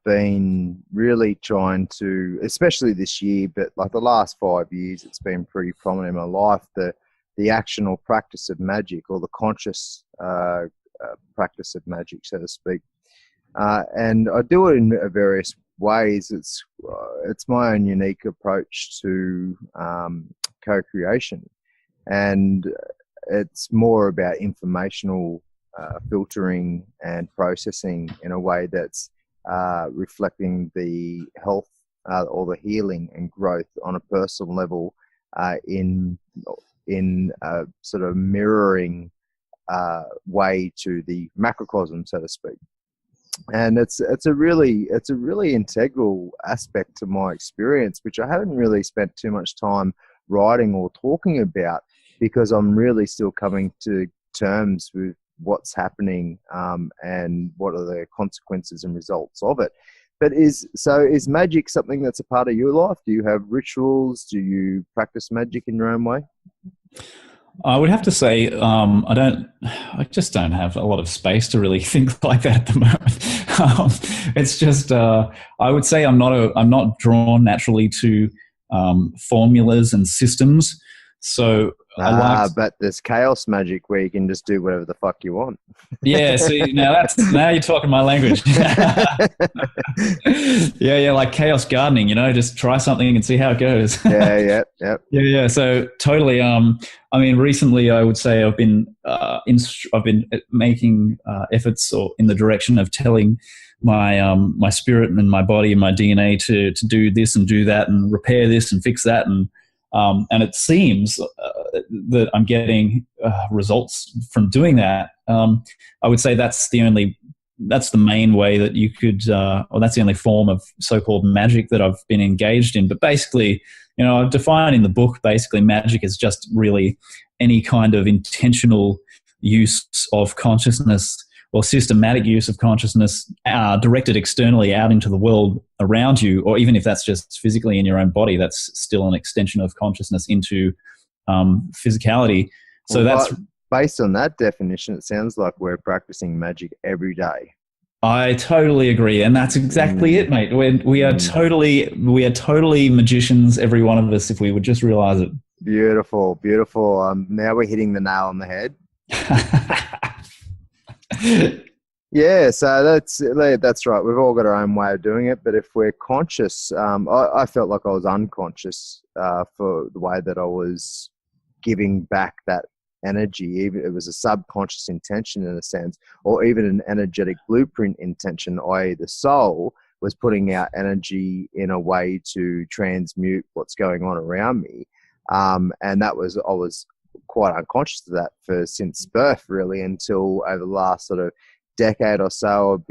been really trying to, especially this year, but like the last 5 years, it's been pretty prominent in my life. The action or practice of magic, or the conscious practice of magic, so to speak. And I do it in various ways. It's my own unique approach to co-creation, and it's more about informational filtering and processing in a way that's reflecting the health or the healing and growth on a personal level in a sort of mirroring way to the macrocosm, so to speak. And it's a really integral aspect to my experience, which I haven't really spent too much time writing or talking about, because I'm really still coming to terms with what's happening and what are the consequences and results of it. But is magic something that's a part of your life? Do you have rituals? Do you practice magic in your own way? I would have to say I just don't have a lot of space to really think like that at the moment. It's just I would say I'm not drawn naturally to formulas and systems. So but there's chaos magic where you can just do whatever the fuck you want. Yeah, see, now you're talking my language. yeah, like chaos gardening, just try something and see how it goes. Yeah. So totally. I mean, recently I would say I've been making efforts or in the direction of telling my spirit and my body and my DNA to do this and do that and repair this and fix that, and it seems that I'm getting results from doing that. I would say that's the main way that you could, or that's the only form of so-called magic that I've been engaged in. But basically, I've defined in the book, basically magic is just really any kind of intentional use of consciousness or systematic use of consciousness directed externally out into the world around you, or even if that's just physically in your own body, that's still an extension of consciousness into physicality. So that's based on that definition, it sounds like we're practicing magic every day. I totally agree, and that's exactly it, mate. We are totally magicians, every one of us, if we would just realize it. Beautiful. Now we're hitting the nail on the head. Yeah, so that's right. We've all got our own way of doing it, but if we're conscious, I felt like I was unconscious for the way that I was giving back that energy. Even it was a subconscious intention in a sense, or even an energetic blueprint intention, i.e. the soul was putting out energy in a way to transmute what's going on around me. And I was quite unconscious of that since birth, really, until over the last sort of decade or so,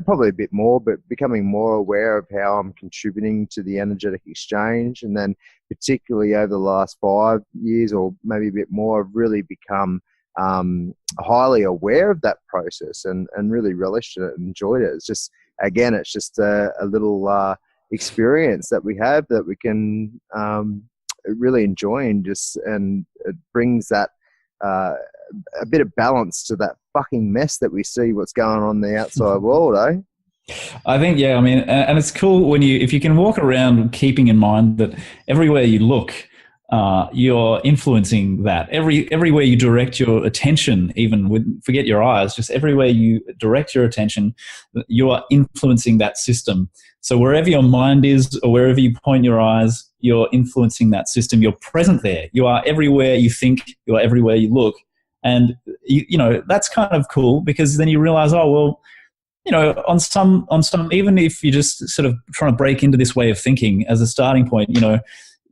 probably a bit more, but becoming more aware of how I'm contributing to the energetic exchange. And then particularly over the last 5 years, or maybe a bit more, I've really become highly aware of that process and really relished it and enjoyed it. It's just a little experience that we have that we can really enjoy, and it brings that a bit of balance to that fucking mess that we see what's going on in the outside world, eh? I think, yeah, I mean, and it's cool if you can walk around keeping in mind that everywhere you look, you're influencing that. Everywhere you direct your attention, forget your eyes, just everywhere you direct your attention, you are influencing that system. So wherever your mind is, or wherever you point your eyes, you're influencing that system. You're present there. You are everywhere you think. You are everywhere you look. And that's kind of cool, because then you realize, oh well, on some, even if you just sort of trying to break into this way of thinking as a starting point,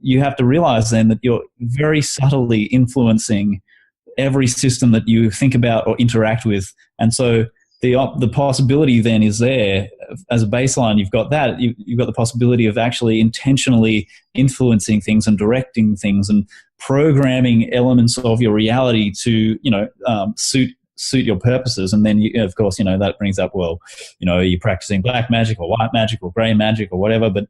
you have to realize then that you're very subtly influencing every system that you think about or interact with. And so the possibility then is there as a baseline. You've got that. You've got the possibility of actually intentionally influencing things and directing things and programming elements of your reality to, suit your purposes. And then, of course, that brings up, well, you're practicing black magic or white magic or grey magic or whatever, but,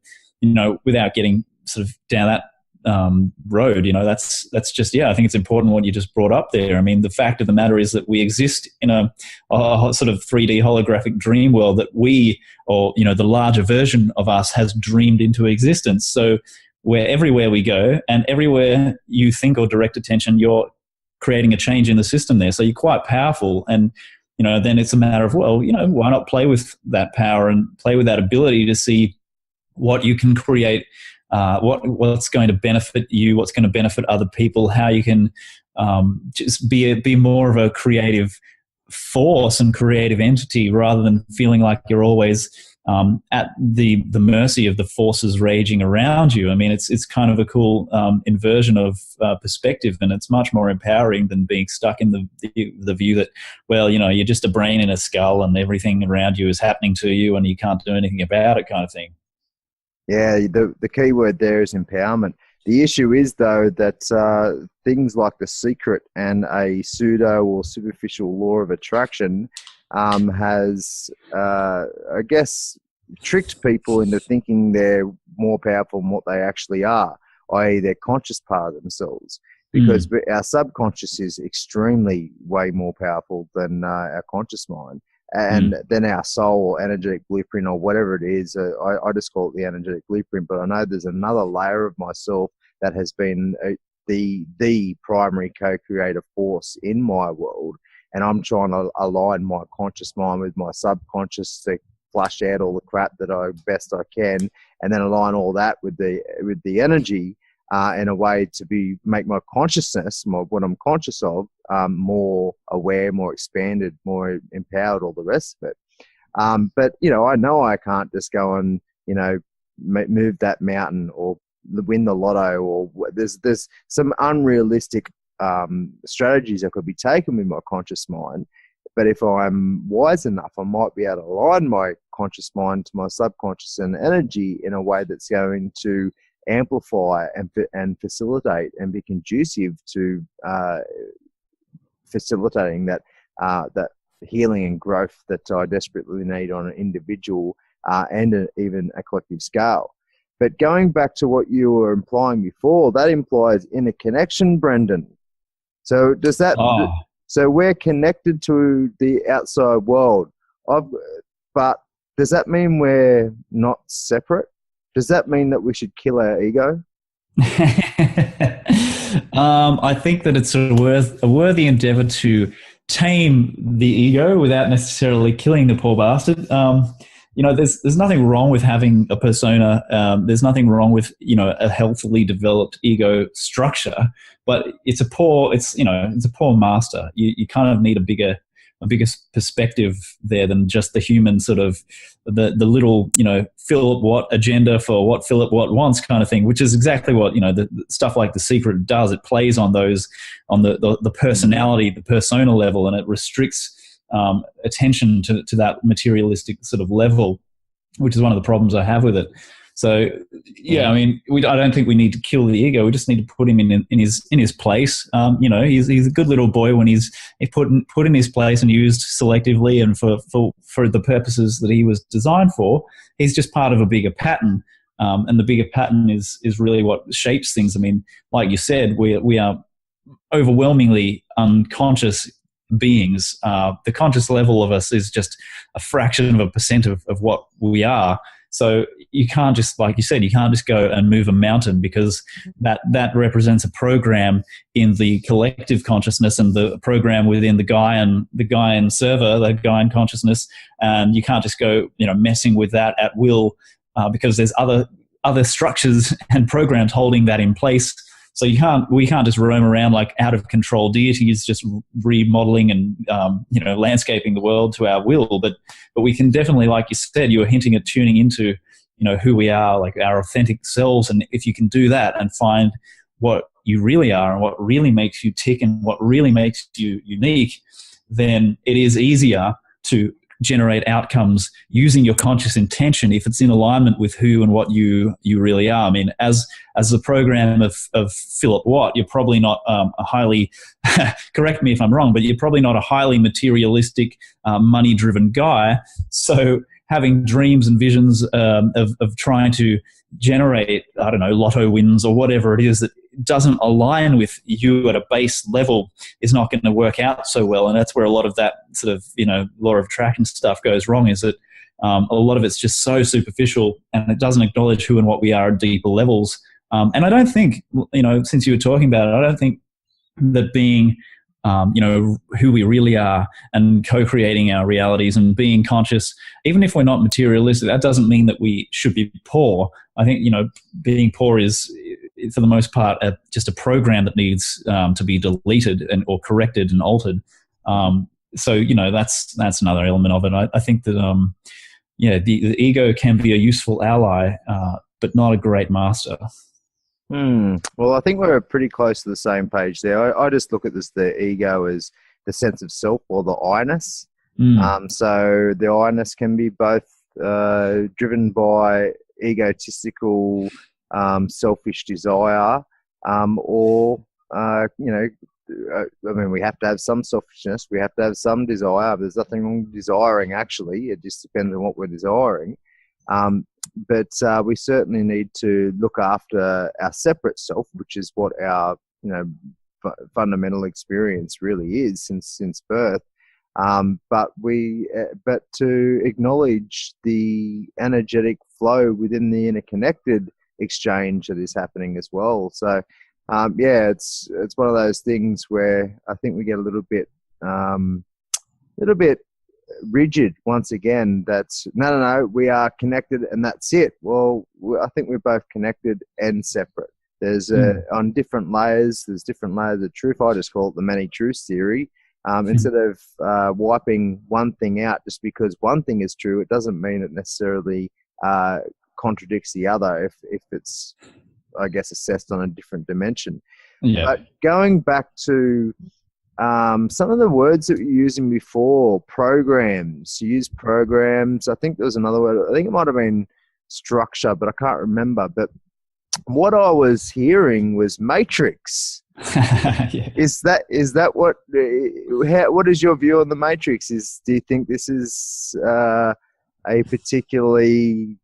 without getting sort of down road. That's just, I think it's important what you just brought up there. I mean, the fact of the matter is that we exist in a sort of 3D holographic dream world that we, or the larger version of us, has dreamed into existence. So where everywhere we go and everywhere you think or direct attention, you're creating a change in the system there. So you're quite powerful. And then it's a matter of, why not play with that power and play with that ability to see what you can create, what's going to benefit you, what's going to benefit other people, how you can just be more of a creative force and creative entity, rather than feeling like you're always at the mercy of the forces raging around you. I mean, it's kind of a cool inversion of perspective, and it's much more empowering than being stuck in the view that, you're just a brain in a skull and everything around you is happening to you and you can't do anything about it, kind of thing. Yeah, the key word there is empowerment. The issue is, though, that things like The Secret and a pseudo or superficial law of attraction has, I guess, tricked people into thinking they're more powerful than what they actually are, i.e. their conscious part of themselves. Because our subconscious is extremely way more powerful than our conscious mind. And then our soul or energetic blueprint or whatever it is, I just call it the energetic blueprint, but I know there's another layer of myself that has been the primary co-creative force in my world. And I'm trying to align my conscious mind with my subconscious to flush out all the crap that I best I can, and then align all that with the energy in a way to make my consciousness, what I'm conscious of, more aware, more expanded, more empowered, all the rest of it. But I know I can't just go and move that mountain or win the lotto, or there's some unrealistic strategies that could be taken with my conscious mind. But if I'm wise enough, I might be able to align my conscious mind to my subconscious and energy in a way that's going to amplify and facilitate and be conducive to facilitating that healing and growth that I desperately need on an individual and even a collective scale. But going back to what you were implying before, that implies inner connection, Brendan. So does that? So we're connected to the outside world, but does that mean we're not separate? Does that mean that we should kill our ego? I think that it's a worthy endeavor to tame the ego without necessarily killing the poor bastard. There's nothing wrong with having a persona. There's nothing wrong with a healthily developed ego structure, but it's a poor master. You kind of need a bigger perspective there than just the human sort of the little Phillip Watt agenda for what Phillip Watt wants kind of thing, which is exactly what the stuff like The Secret does. It plays on those on the personality, the persona level, and it restricts attention to that materialistic sort of level, which is one of the problems I have with it. So I mean, I don't think we need to kill the ego. We just need to put him in his place. He's a good little boy when he's put in his place and used selectively and for the purposes that he was designed for. He's just part of a bigger pattern, and the bigger pattern is really what shapes things. I mean, like you said, we are overwhelmingly unconscious beings. The conscious level of us is just a fraction of a percent of what we are. So you can't just, like you said, you can't just go and move a mountain, because that represents a program in the collective consciousness and the program within the Gaian server, the Gaian consciousness, and you can't just go messing with that at will, because there's other structures and programs holding that in place. So we can't just roam around like out of control deities, just remodeling and landscaping the world to our will. But we can definitely, like you said, you were hinting at tuning into who we are, like our authentic selves. And if you can do that and find what you really are and what really makes you tick and what really makes you unique, then it is easier to generate outcomes using your conscious intention if it's in alignment with who and what you really are. I mean, as the program of Phillip Watt, you're probably not a highly correct me if I'm wrong, but you're probably not a highly materialistic, money-driven guy. So having dreams and visions of trying to generate, I don't know, lotto wins or whatever it is that doesn't align with you at a base level is not going to work out so well. And that's where a lot of that sort of, law of attraction stuff goes wrong, is that a lot of it's just so superficial and it doesn't acknowledge who and what we are at deeper levels. And I don't think, since you were talking about it, I don't think that being, who we really are and co-creating our realities and being conscious, even if we're not materialistic, that doesn't mean that we should be poor. I think, being poor is, for the most part, just a program that needs to be deleted or corrected and altered. So, that's another element of it. I think that, the ego can be a useful ally, but not a great master. Well, I think we're pretty close to the same page there. I just look at the ego as the sense of self, or the I-ness. So the I-ness can be both driven by egotistical, selfish desire, or, we have to have some selfishness. We have to have some desire. There's nothing wrong with desiring, actually. It just depends on what we're desiring. But we certainly need to look after our separate self, which is what our fundamental experience really is since birth. But to acknowledge the energetic flow within the interconnected exchange that is happening as well. So it's one of those things where I think we get a little bit rigid once again. That's no, we are connected and that's it. Well, I think we're both connected and separate. There's on different layers, there's different layers of truth. I just call it the many truths theory. Instead of wiping one thing out just because one thing is true, it doesn't mean it necessarily contradicts the other if it's, I guess, assessed on a different dimension. But going back to some of the words that we were using before, programs. You use programs. I think there was another word. I think it might have been structure, but I can't remember. But what I was hearing was matrix. Is that what is your view on the matrix? Do you think this is a particularly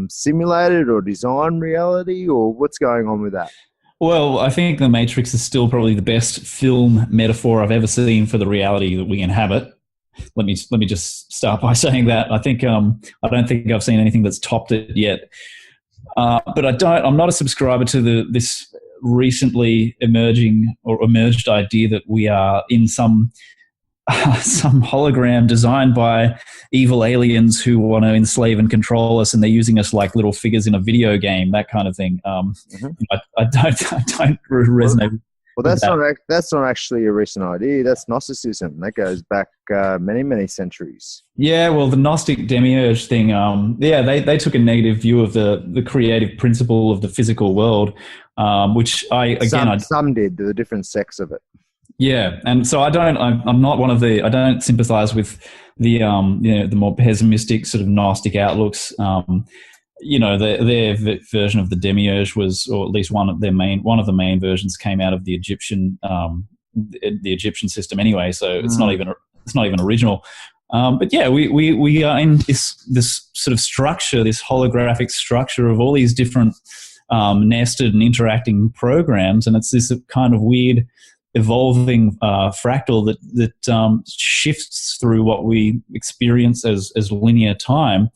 simulated or designed reality, or what's going on with that? Well, I think The Matrix is still probably the best film metaphor I've ever seen for the reality that we inhabit. Let me just start by saying that. I think I don't think I've seen anything that's topped it yet. But I'm not a subscriber to this recently emerged idea that we are in some hologram designed by evil aliens who want to enslave and control us, and they're using us like little figures in a video game, that kind of thing. I don't resonate. Well, that's not actually a recent idea. That's Gnosticism. That goes back many centuries. Yeah, well, the Gnostic demiurge thing. They took a negative view of the creative principle of the physical world, which some did. There were different sects of it. Yeah, and so I'm not one of I don't sympathize with the more pessimistic sort of Gnostic outlooks. Their version of the demiurge was, or at least one of the main versions came out of the Egyptian system anyway. So it's not even original. But yeah, we are in this sort of structure, this holographic structure of all these different nested and interacting programs, and it's this kind of weird evolving fractal that shifts through what we experience as linear time.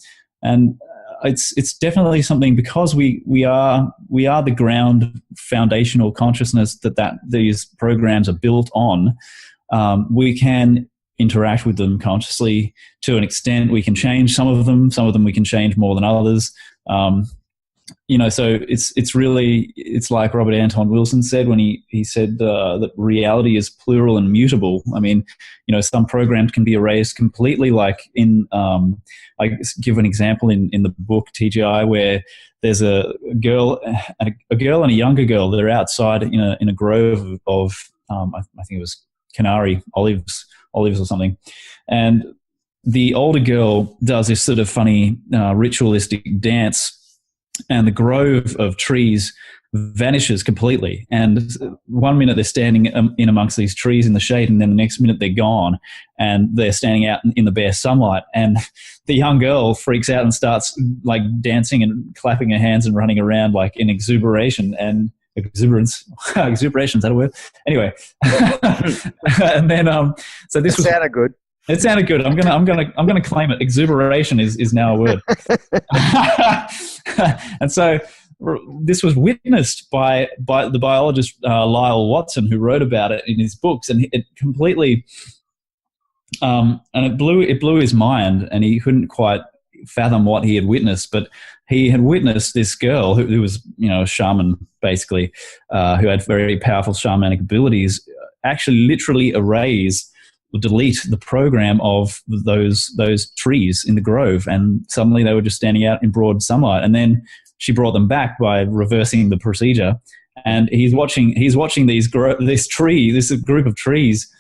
And it's definitely something, because we are the ground foundational consciousness that these programs are built on. We can interact with them consciously to an extent. We can change some of them we can change more than others. So it's like Robert Anton Wilson said when he said that reality is plural and mutable. I mean, some programs can be erased completely, like I give an example in the book TGI, where there's a girl and a younger girl that are outside in a grove of I think it was Canary olives or something, and the older girl does this sort of funny ritualistic dance and the grove of trees vanishes completely. And 1 minute they're standing in amongst these trees in the shade, and then the next minute they're gone, and they're standing out in the bare sunlight. And the young girl freaks out and starts like dancing and clapping her hands and running around like in exuberation and exuberance. Exuberation, is that a word? Anyway, and then so this sounded good. It sounded good. I'm gonna claim it. Exuberation is now a word. And so this was witnessed by the biologist Lyle Watson, who wrote about it in his books, and it completely and it blew his mind, and he couldn't quite fathom what he had witnessed. But he had witnessed this girl who was, a shaman, basically, who had very powerful shamanic abilities, actually literally erase or delete the program of those trees in the grove, and suddenly they were just standing out in broad sunlight. And then she brought them back by reversing the procedure, and he's watching this group of trees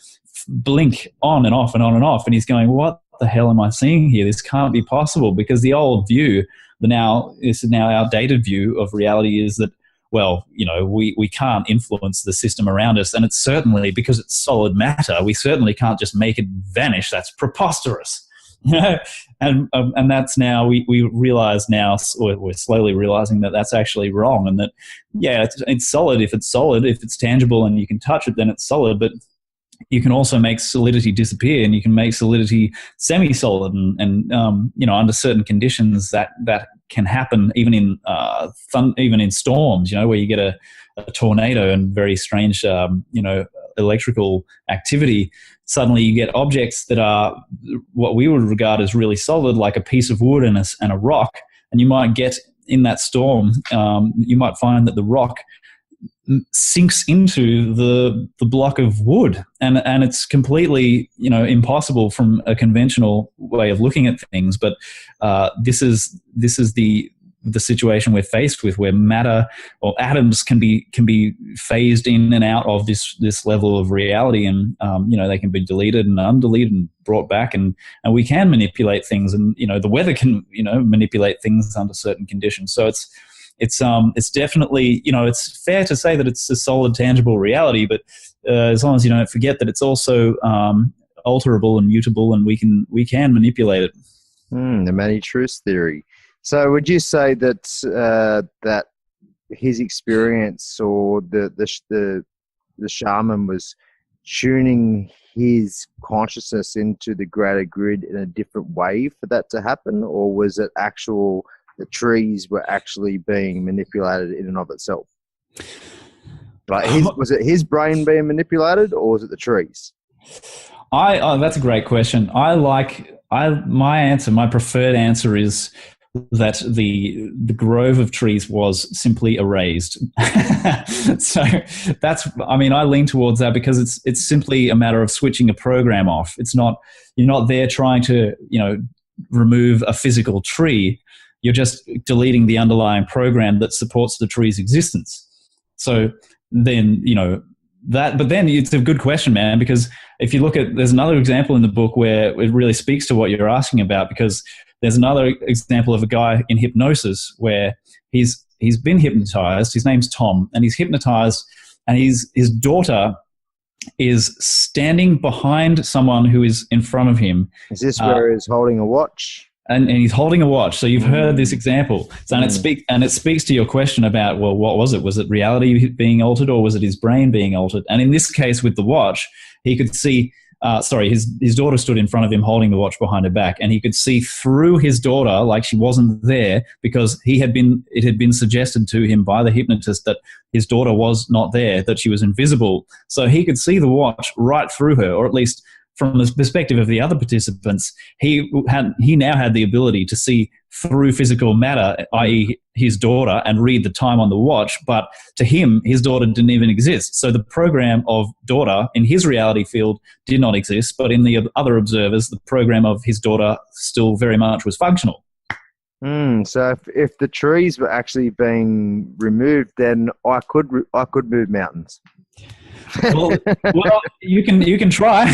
blink on and off and on and off, and he's going, what the hell am I seeing here? This can't be possible, because the old view, now outdated view of reality is that, well, we can't influence the system around us, and it's certainly, because it's solid matter, we certainly can't just make it vanish. That's preposterous. And that's now we realize now, or we're slowly realizing that that's actually wrong, and that it's solid. If it's tangible and you can touch it, then it's solid. But you can also make solidity disappear, and you can make solidity semi-solid, and under certain conditions that can happen even in storms, where you get a tornado and very strange electrical activity. Suddenly you get objects that are what we would regard as really solid, like a piece of wood and a rock, and you might get in that storm, you might find that the rock sinks into the block of wood, and it's completely impossible from a conventional way of looking at things. But this is the situation we're faced with, where matter or atoms can be phased in and out of this level of reality, and they can be deleted and undeleted and brought back, and we can manipulate things, and the weather can manipulate things under certain conditions. So it's definitely, it's fair to say that it's a solid, tangible reality, but as long as you don't forget that it's also alterable and mutable, and we can manipulate it. The many truths theory. So would you say that that his experience, or the shaman, was tuning his consciousness into the greater grid in a different way for that to happen, or was it the trees were actually being manipulated in and of itself? Like was it his brain being manipulated, or was it the trees? That's a great question. My preferred answer is that the grove of trees was simply erased. So I lean towards that, because it's simply a matter of switching a program off. It's not, you're not there trying to, remove a physical tree. You're just deleting the underlying program that supports the tree's existence. So then, but then it's a good question, man, because if you look at, there's another example in the book where it really speaks to what you're asking about, because there's another example of a guy in hypnosis where he's been hypnotized. His name's Tom, and he's hypnotized, and his daughter is standing behind someone who is in front of him. Is this where he's holding a watch? And he's holding a watch. So you've heard this example. So, and it speaks to your question about, well, what was it? Was it reality being altered, or was it his brain being altered? And in this case with the watch, he could see, his daughter stood in front of him holding the watch behind her back, and he could see through his daughter like she wasn't there, because it had been suggested to him by the hypnotist that his daughter was not there, that she was invisible. So he could see the watch right through her, or at least from the perspective of the other participants, he now had the ability to see through physical matter, i.e. his daughter, and read the time on the watch. But to him, his daughter didn't even exist. So the program of daughter in his reality field did not exist, but in the other observers, the program of his daughter still very much was functional. So if the trees were actually being removed, then I could move mountains. Well, you can try.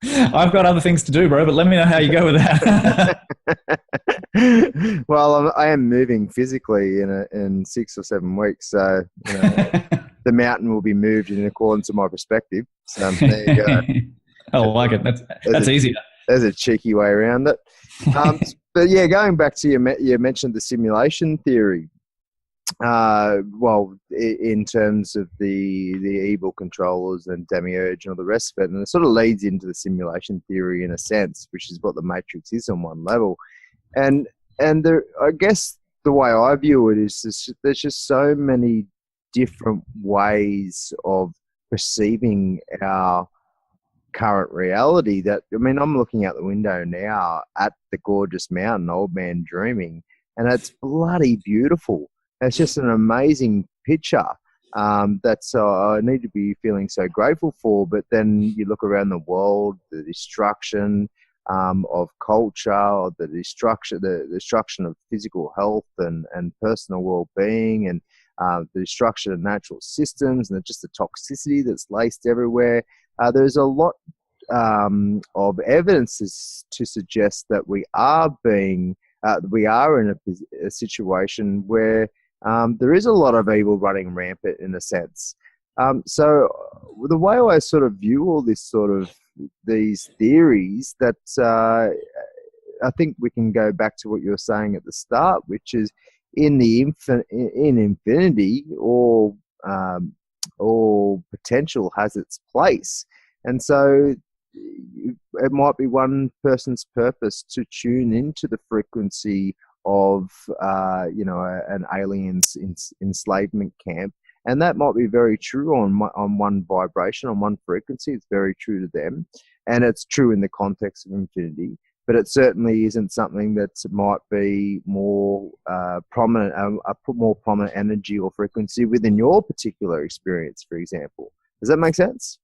I've got other things to do, bro, but let me know how you go with that. Well, I am moving physically in 6 or 7 weeks, so the mountain will be moved in accordance to my perspective. So there you go. I like it. That's easier. There's a cheeky way around it. But yeah, going back to you mentioned the simulation theory. Well, in terms of the evil controllers and demiurge and all the rest of it, and it sort of leads into the simulation theory in a sense, which is what the Matrix is on one level. And I guess the way I view it is there's just so many different ways of perceiving our current reality that, I mean, I'm looking out the window now at the gorgeous mountain, Old Man Dreaming, and it's bloody beautiful. It's just an amazing picture that's I need to be feeling so grateful for. But then you look around the world, the destruction of culture, the destruction of physical health and personal well-being, and the destruction of natural systems, and just the toxicity that's laced everywhere. There's a lot of evidence to suggest that we are in a situation where there is a lot of evil running rampant in a sense. So the way I sort of view all these theories, that I think we can go back to what you were saying at the start, which is in infinity, all potential has its place. And so it might be one person's purpose to tune into the frequency of an alien's enslavement camp, and that might be very true on one vibration, on one frequency. It's very true to them, and it's true in the context of infinity. But it certainly isn't something that might be more prominent, a more prominent energy or frequency within your particular experience, for example. Does that make sense?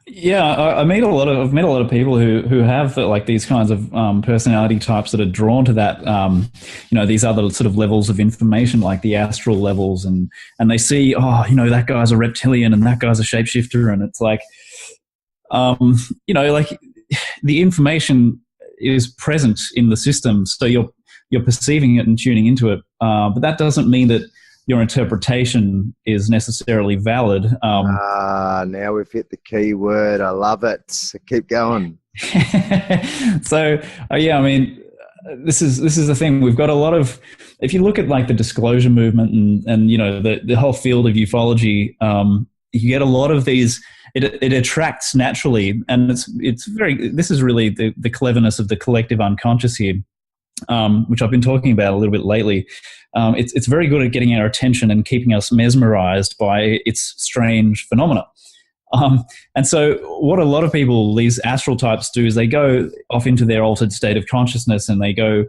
Yeah, I've met a lot of people who have like these kinds of personality types that are drawn to that, these other sort of levels of information, like the astral levels, and they see, that guy's a reptilian and that guy's a shapeshifter, and it's like, like the information is present in the system, so you're perceiving it and tuning into it, but that doesn't mean that your interpretation is necessarily valid. Now we've hit the key word. I love it. Keep going. So, I mean, this is the thing. We've got a lot of, if you look at like the disclosure movement and the whole field of ufology, you get a lot of these. It attracts naturally, and this is really the cleverness of the collective unconscious here. Which I've been talking about a little bit lately. It's very good at getting our attention and keeping us mesmerized by its strange phenomena. And so what a lot of people, these astral types, do is they go off into their altered state of consciousness, and they go,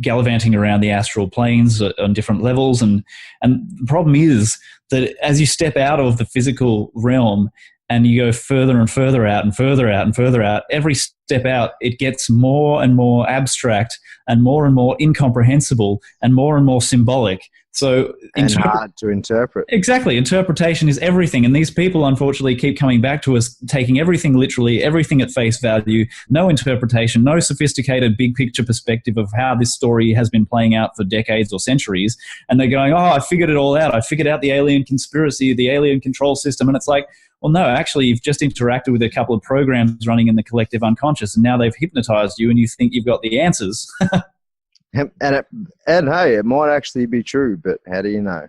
gallivanting around the astral planes on different levels. And the problem is that as you step out of the physical realm and you go further and further out and further out and further out, every step out, it gets more and more abstract and more incomprehensible and more symbolic. So hard to interpret. Exactly. Interpretation is everything. And these people, unfortunately, keep coming back to us, taking everything literally, everything at face value, no interpretation, no sophisticated big picture perspective of how this story has been playing out for decades or centuries. And they're going, I figured it all out. I figured out the alien conspiracy, the alien control system. And it's like, well, no, actually, you've just interacted with a couple of programs running in the collective unconscious, and now they've hypnotized you and you think you've got the answers. And hey, it might actually be true, but how do you know?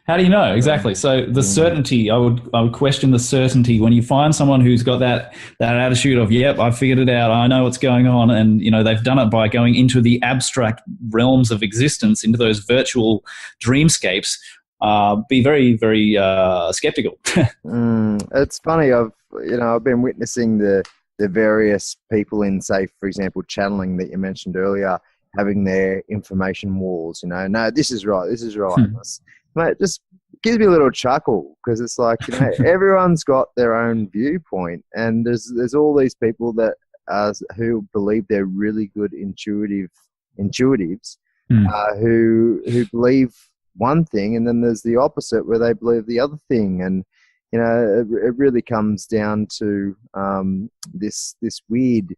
How do you know? Exactly. So the certainty, I would question the certainty when you find someone who's got that attitude of, yep, I figured it out, I know what's going on, and they've done it by going into the abstract realms of existence, into those virtual dreamscapes. Be very, very skeptical. It's funny. I've been witnessing the various people in, say, for example, channeling that you mentioned earlier, having their information walls. No, this is right. Mate, it just gives me a little chuckle, because it's like, everyone's got their own viewpoint, and there's all these people that who believe they're really good intuitives, who believe one thing, and then there's the opposite where they believe the other thing. And it really comes down to this weird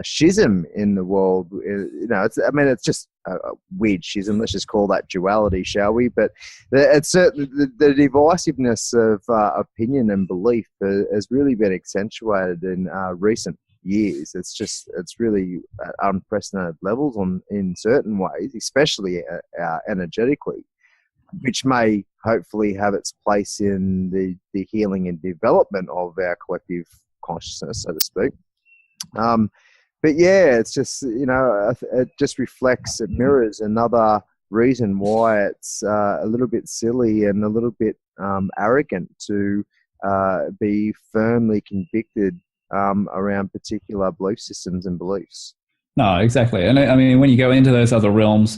schism in the world. It's just a weird schism. Let's just call that duality, shall we? But it's certainly the divisiveness of opinion and belief has really been accentuated in recent years. It's really at unprecedented levels in certain ways, especially energetically, which may hopefully have its place in the healing and development of our collective consciousness, so to speak. But yeah, it's just, it just reflects, it mirrors another reason why it's a little bit silly and a little bit arrogant to be firmly convicted around particular belief systems and beliefs. No, exactly. And I mean, when you go into those other realms,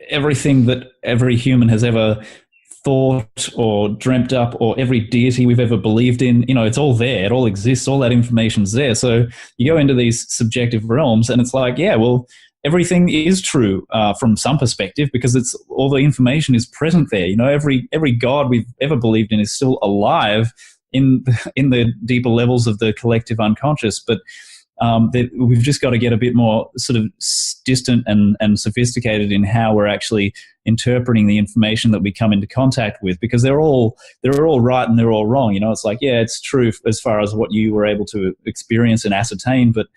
everything that every human has ever thought or dreamt up, or every deity we've ever believed in, it's all there. It all exists. All that information's there. So you go into these subjective realms and it's like, yeah, well, everything is true from some perspective, because it's all the information is present there. Every God we've ever believed in is still alive in the deeper levels of the collective unconscious. But we've just got to get a bit more sort of distant and sophisticated in how we're actually interpreting the information that we come into contact with, because they're all right and they're all wrong. It's like, yeah, it's true as far as what you were able to experience and ascertain, but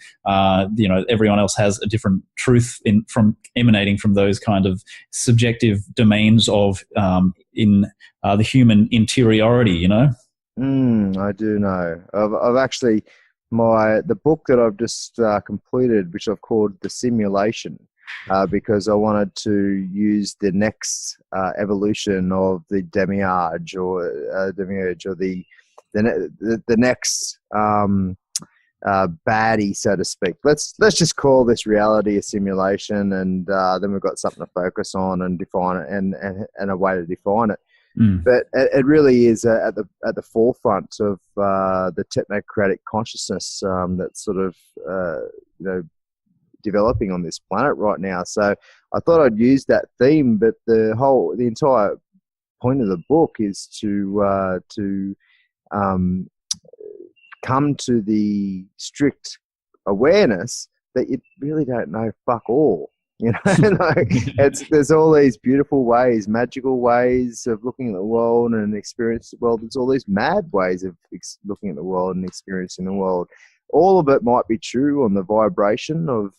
everyone else has a different truth emanating from those kind of subjective domains of in the human interiority. I do know. I've actually. The book that I've just completed, which I've called The Simulation, because I wanted to use the next evolution of the demiurge or the next baddie, so to speak. Let's just call this reality a simulation, and then we've got something to focus on and define it, and a way to define it. But it really is at the forefront of the technocratic consciousness that's sort of developing on this planet right now. So I thought I'd use that theme, but the entire point of the book is to come to the strict awareness that you really don't know fuck all. There's all these beautiful ways, magical ways of looking at the world and experiencing the world. There's all these mad ways of looking at the world and experiencing the world. All of it might be true on the vibration of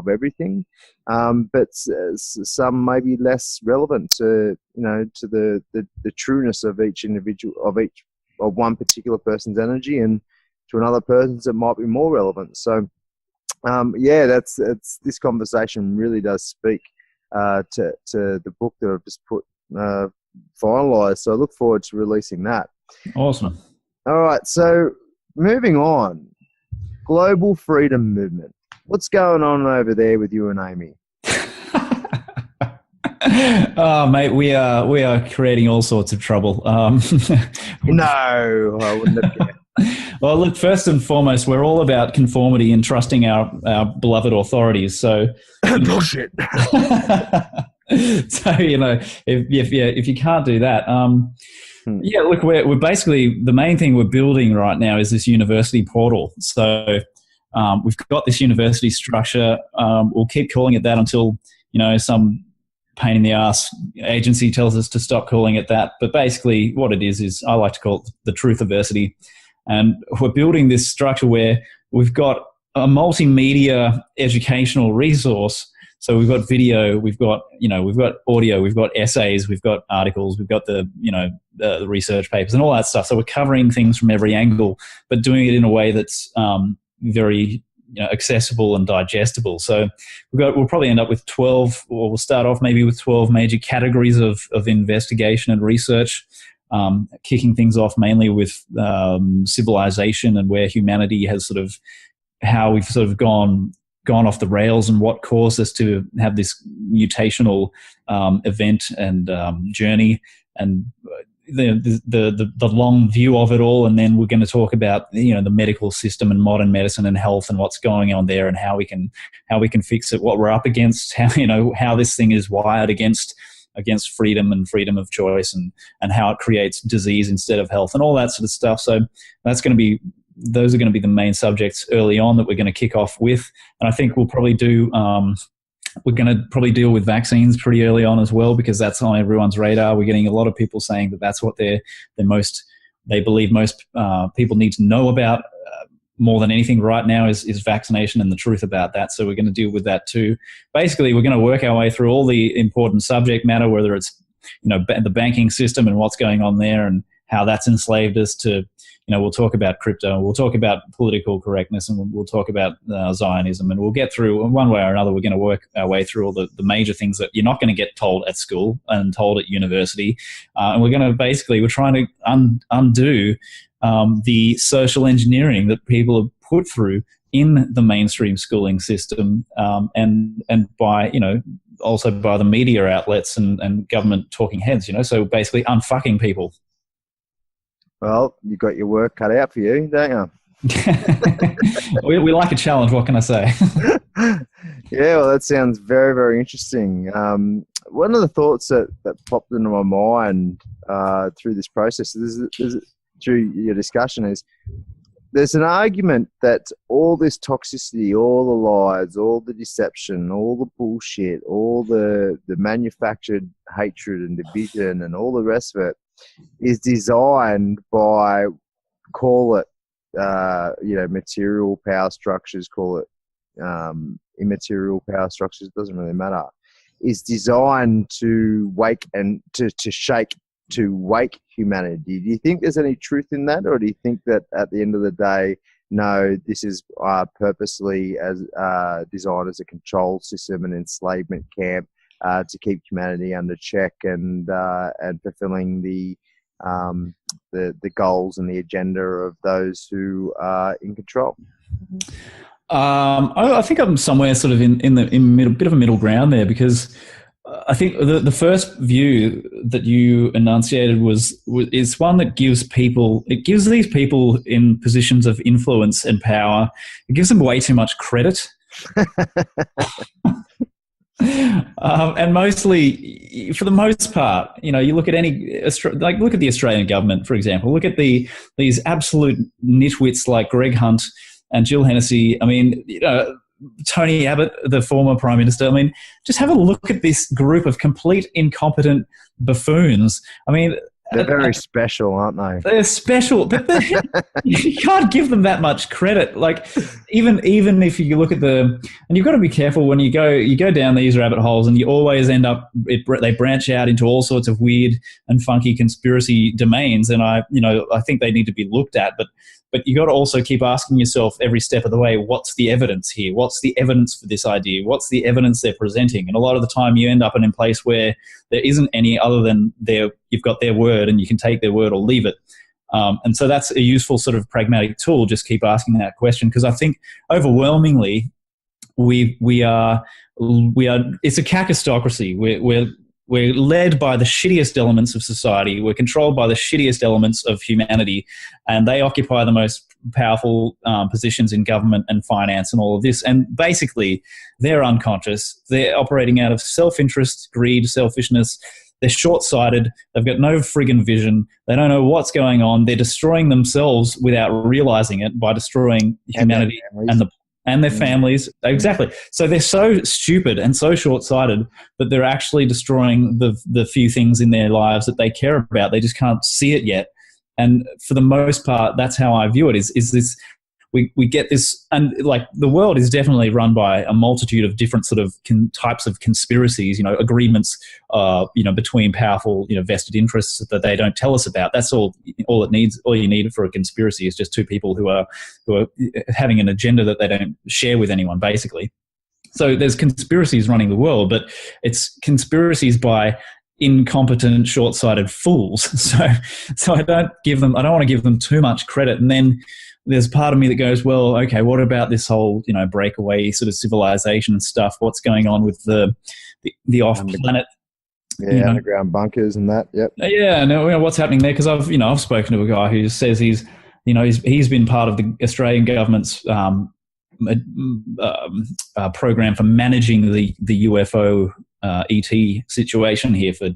everything, but some may be less relevant to the trueness of each individual, of one particular person's energy, and to another person's it might be more relevant. So. That's this conversation really does speak to the book that I've just put finalized. So I look forward to releasing that. Awesome. All right. So moving on, global freedom movement. What's going on over there with you and Amy? Oh, mate, we are creating all sorts of trouble. No, I wouldn't have guessed. Well, look, first and foremost, we're all about conformity and trusting our beloved authorities. So bullshit. So if you can't do that, look, we're basically, the main thing we're building right now is this university portal. So we've got this university structure. We'll keep calling it that until some pain in the ass agency tells us to stop calling it that. But basically, what it is I like to call it the Truthiversity. And we're building this structure where we've got a multimedia educational resource. So we've got video, we've got audio, we've got essays, we've got articles, we've got the research papers and all that stuff. So we're covering things from every angle, but doing it in a way that's very accessible and digestible. So we'll probably end up with 12, or we'll start off maybe with 12 major categories of investigation and research. Kicking things off mainly with civilization and where humanity has how we've gone off the rails and what caused us to have this mutational event and journey, and the long view of it all. And then we're going to talk about the medical system and modern medicine and health and what's going on there and how we can fix it, what we're up against, how this thing is wired against against freedom and freedom of choice, and how it creates disease instead of health, and all that sort of stuff. So those are going to be the main subjects early on that we're going to kick off with. And I think we'll probably we're going to probably deal with vaccines pretty early on as well, because that's on everyone's radar. We're getting a lot of people saying that that's what they believe most people need to know about more than anything right now is vaccination and the truth about that. So we're going to deal with that too. Basically, we're going to work our way through all the important subject matter, whether it's the banking system and what's going on there and how that's enslaved us to. We'll talk about crypto, we'll talk about political correctness, and we'll talk about Zionism, and we'll get through one way or another. We're going to work our way through all the major things that you're not going to get told at school and told at university. And we're trying to undo the social engineering that people have put through in the mainstream schooling system, and by, also by the media outlets and government talking heads, so basically unfucking people. Well, you got your work cut out for you, don't you? we like a challenge. What can I say? Yeah, well, that sounds very, very interesting. One of the thoughts that popped into my mind through this process, through your discussion, is there's an argument that all this toxicity, all the lies, all the deception, all the bullshit, all the manufactured hatred and division and all the rest of it is designed by, call it, material power structures, call it immaterial power structures, doesn't really matter, is designed to wake and to wake humanity. Do you think there's any truth in that, or do you think that at the end of the day, no, this is purposely as designed as a control system, an enslavement camp, to keep humanity under check and fulfilling the goals and the agenda of those who are in control? I think I'm somewhere sort of in bit of a middle ground there, because I think the first view that you enunciated is one that gives these people in positions of influence and power, it gives them way too much credit. And mostly, for the most part, you look at look at the Australian government, for example. Look at these absolute nitwits like Greg Hunt and Jill Hennessy. I mean, Tony Abbott, the former Prime Minister. I mean, just have a look at this group of complete incompetent buffoons. I mean, they're very special, aren't they? They're special, but you can't give them that much credit. Like, even if you look at and you've got to be careful when you go down these rabbit holes, and you always end up, they branch out into all sorts of weird and funky conspiracy domains. And I think they need to be looked at, but you got to also keep asking yourself every step of the way, what's the evidence here? What's the evidence for this idea? What's the evidence they're presenting? And a lot of the time you end up in a place where there isn't any other than you've got their word, and you can take their word or leave it. And so that's a useful sort of pragmatic tool. Just keep asking that question, because I think overwhelmingly we are it's a kakistocracy. We're led by the shittiest elements of society. We're controlled by the shittiest elements of humanity, and they occupy the most powerful positions in government and finance and all of this. And basically, they're unconscious. They're operating out of self-interest, greed, selfishness. They're short-sighted. They've got no friggin' vision. They don't know what's going on. They're destroying themselves without realizing it by destroying humanity and their families. Exactly. So they're so stupid and so short-sighted that they're actually destroying the few things in their lives that they care about. They just can't see it yet. And for the most part, that's how I view it, is this, we get this, and like the world is definitely run by a multitude of different sort of types of conspiracies, agreements, between powerful, vested interests that they don't tell us about. That's all it needs. All you need for a conspiracy is just two people who are having an agenda that they don't share with anyone, basically. So there's conspiracies running the world, but it's conspiracies by incompetent, short-sighted fools. So I don't want to give them too much credit. And then there's part of me that goes, well, okay, what about this whole, breakaway sort of civilization stuff? What's going on with the off-planet? Yeah, underground bunkers and that. Yep. Yeah, no, what's happening there? Because I've spoken to a guy who says he's been part of the Australian government's program for managing the UFO ET situation here for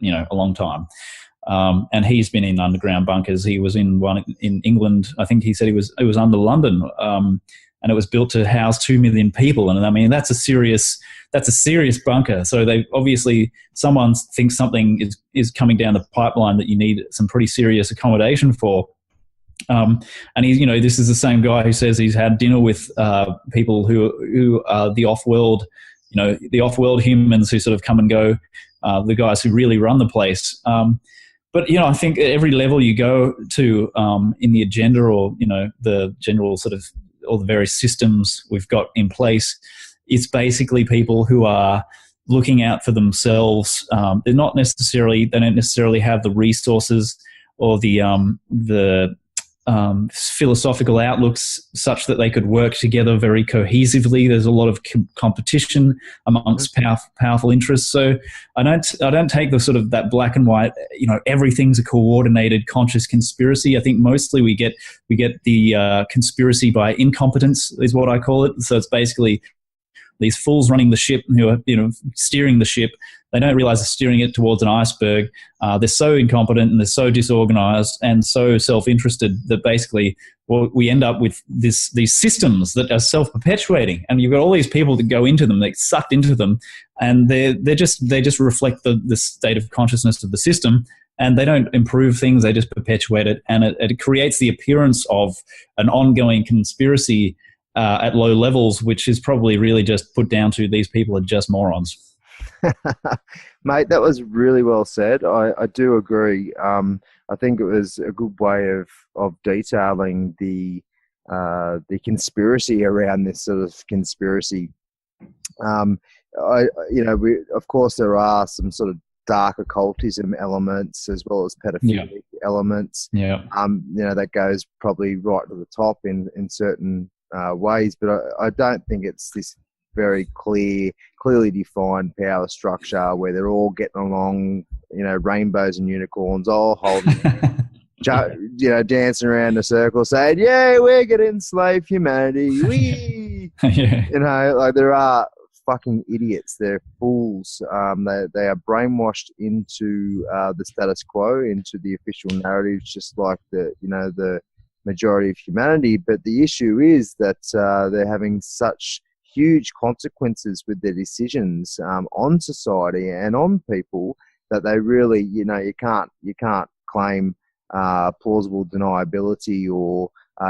a long time. And he's been in underground bunkers. He was in one in England. I think he said it was under London, and it was built to house 2 million people. And I mean, that's a serious bunker. So they obviously, someone thinks something is coming down the pipeline that you need some pretty serious accommodation for. And this is the same guy who says he's had dinner with people who are the off-world, the off-world humans who sort of come and go, the guys who really run the place. But I think at every level you go to in the agenda, or the general sort of all the various systems we've got in place, it's basically people who are looking out for themselves. They don't necessarily have the resources or the philosophical outlooks such that they could work together very cohesively. There's a lot of competition amongst powerful interests. So I don't take the sort of that black and white, everything's a coordinated conscious conspiracy. I think mostly we get the conspiracy by incompetence is what I call it. So it's basically these fools running the ship who are steering the ship. They don't realize they're steering it towards an iceberg. They're so incompetent and they're so disorganized and so self-interested that basically we end up with these systems that are self-perpetuating. And you've got all these people that go into them, they get sucked into them, and they just reflect the state of consciousness of the system, and they don't improve things, they just perpetuate it. And it creates the appearance of an ongoing conspiracy at low levels, which is probably really just put down to these people are just morons. Mate, that was really well said. I do agree. I think it was a good way of detailing the conspiracy around this sort of conspiracy. Of course there are some sort of dark occultism elements as well as pedophilic elements. Yeah. That goes probably right to the top in certain ways, but I don't think it's this very clearly defined power structure where they're all getting along, rainbows and unicorns, all holding, dancing around in a circle, saying, "Yeah, we're going to enslave humanity." We, yeah. there are fucking idiots. They're fools. They are brainwashed into the status quo, into the official narratives, just like the majority of humanity. But the issue is that they're having such huge consequences with their decisions on society and on people that they really, you can't claim plausible deniability or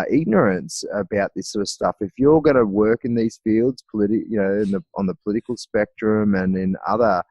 ignorance about this sort of stuff. If you're going to work in these fields, on the political spectrum and in other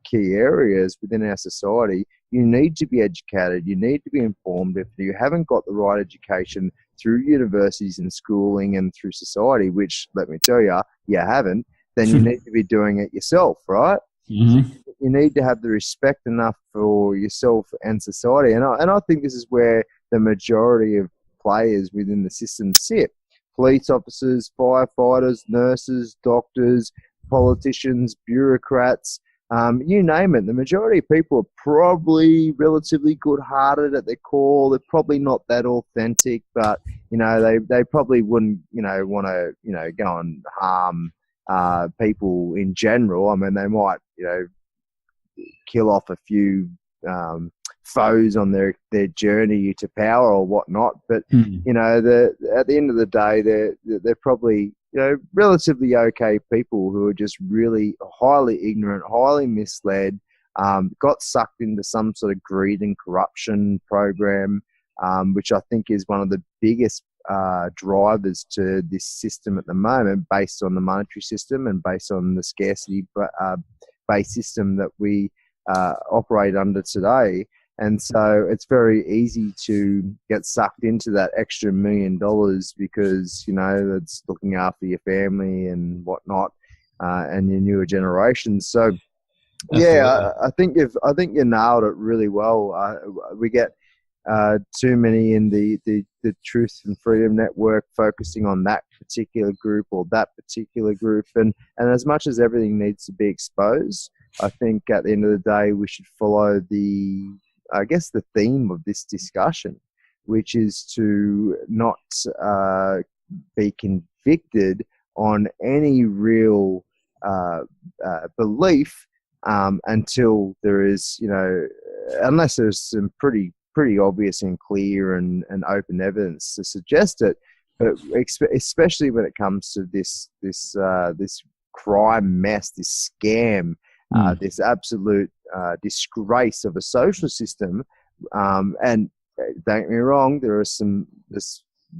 key areas within our society, you need to be educated. You need to be informed. If you haven't got the right education through universities and schooling and through society, which, let me tell you, you haven't, then you need to be doing it yourself, right? Mm-hmm. So you need to have the respect enough for yourself and society. And I think this is where the majority of players within the system sit. Police officers, firefighters, nurses, doctors, politicians, bureaucrats, you name it. The majority of people are probably relatively good-hearted at their core. They're probably not that authentic, but they probably wouldn't want to go and harm people in general. I mean, they might kill off a few foes on their journey to power or whatnot, but at the end of the day, they're probably relatively okay people who are just really highly ignorant, highly misled, got sucked into some sort of greed and corruption program, which I think is one of the biggest drivers to this system at the moment, based on the monetary system and based on the scarcity based system that we operate under today. And so it's very easy to get sucked into that extra $1 million because, that's looking after your family and whatnot, and your newer generations. So, yeah, I think you nailed it really well. We get too many in the Truth and Freedom Network focusing on that particular group or that particular group. And as much as everything needs to be exposed, I think at the end of the day, we should follow the theme of this discussion, which is to not be convicted on any real belief until there is, unless there's some pretty obvious and clear and open evidence to suggest it. But especially when it comes to this crime mess, this scam, this absolute disgrace of a social system. And don't get me wrong,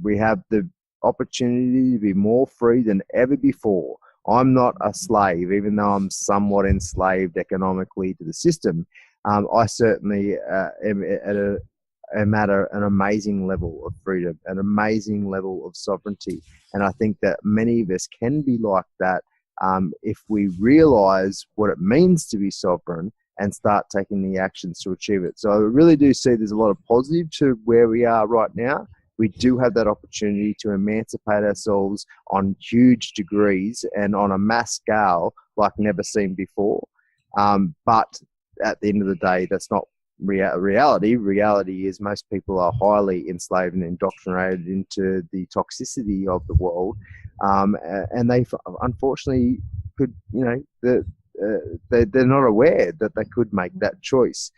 we have the opportunity to be more free than ever before. I'm not a slave, even though I'm somewhat enslaved economically to the system. I certainly am at an amazing level of freedom, an amazing level of sovereignty. And I think that many of us can be like that if we realize what it means to be sovereign and start taking the actions to achieve it. So I really do see there's a lot of positive to where we are right now. We do have that opportunity to emancipate ourselves on huge degrees and on a mass scale like never seen before. But at the end of the day, that's not reality. Reality is most people are highly enslaved and indoctrinated into the toxicity of the world. And they unfortunately could, they're not aware that they could make that choice.